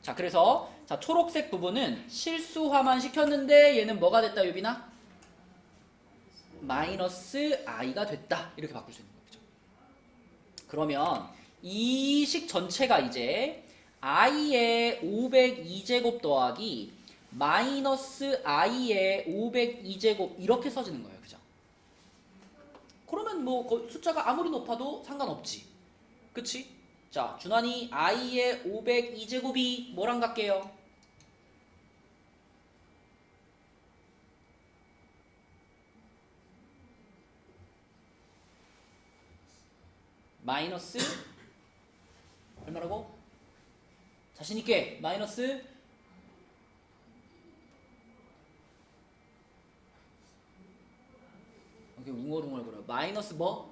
자, 그래서 자 초록색 부분은 실수화만 시켰는데 얘는 뭐가 됐다 유빈아? 마이너스 i가 됐다. 이렇게 바꿀 수 있는 거죠. 그러면 이 식 전체가 이제 i의 502제곱 더하기 마이너스 i의 502제곱 이렇게 써지는 거예요. 그죠? 그러면 뭐 숫자가 아무리 높아도 상관없지. 그치? 자, 준환이 i의 502제곱이 뭐랑 같게요? 마이너스 얼마라고? 자신있게 마이너스 이렇게 웅얼웅얼 거려. 마이너스 뭐?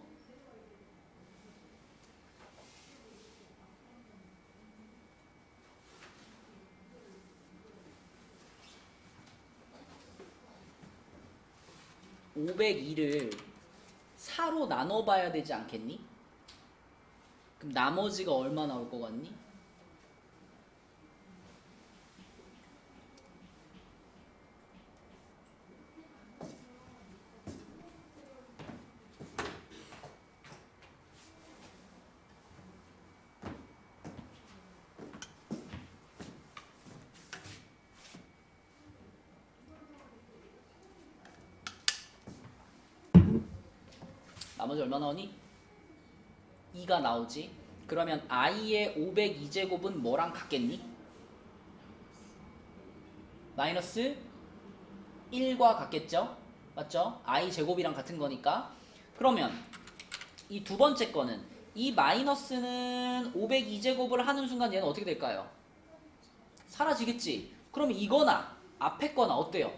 (502를) 4로 나눠봐야 되지 않겠니? 그럼 나머지가 얼마 나올 것 같니? 나머지 얼마 나오니? 2가 나오지. 그러면 i의 502제곱은 뭐랑 같겠니? 마이너스 1과 같겠죠? 맞죠? i 제곱이랑 같은 거니까. 그러면 이 두 번째 거는 이 마이너스는 502제곱을 하는 순간 얘는 어떻게 될까요? 사라지겠지. 그럼 이거나 앞에 거나 어때요?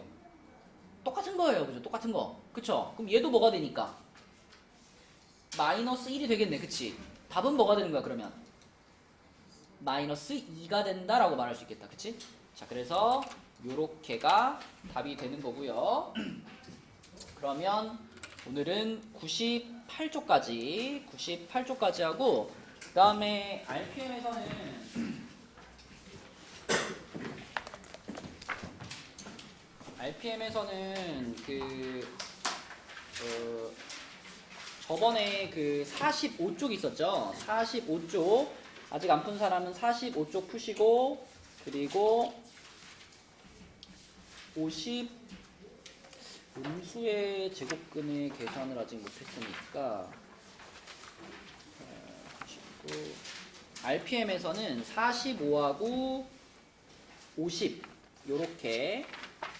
똑같은 거예요. 그죠? 똑같은 거. 그쵸? 그럼 얘도 뭐가 되니까? 마이너스 1이 되겠네. 그치? 답은 뭐가 되는 거야 그러면? 마이너스 2가 된다라고 말할 수 있겠다. 그치? 자, 그래서 요렇게가 답이 되는 거고요. 그러면 오늘은 98쪽까지 하고 그 다음에 RPM에서는 저번에 그 45쪽 있었죠? 45쪽 아직 안 푼 사람은 45쪽 푸시고 그리고 50 음수의 제곱근의 계산을 아직 못했으니까 RPM에서는 45하고 50 요렇게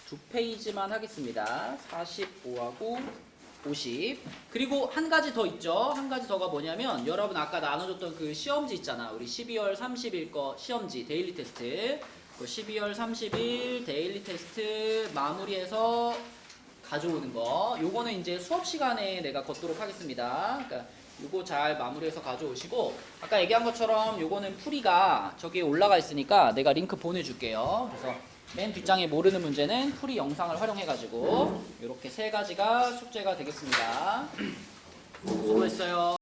두 페이지만 하겠습니다. 45하고 50 그리고 한 가지 더 있죠. 한 가지 더가 뭐냐면 여러분 아까 나눠줬던 그 시험지 있잖아. 우리 12월 30일 거 시험지 데일리 테스트 그 12월 30일 데일리 테스트 마무리해서 가져오는 거 요거는 이제 수업 시간에 내가 걷도록 하겠습니다. 그러니까 요거 잘 마무리해서 가져오시고 아까 얘기한 것처럼 요거는 풀이가 저기에 올라가 있으니까 내가 링크 보내줄게요. 그래서 맨 뒷장에 모르는 문제는 풀이 영상을 활용해가지고 이렇게 세 가지가 숙제가 되겠습니다. 수고했어요.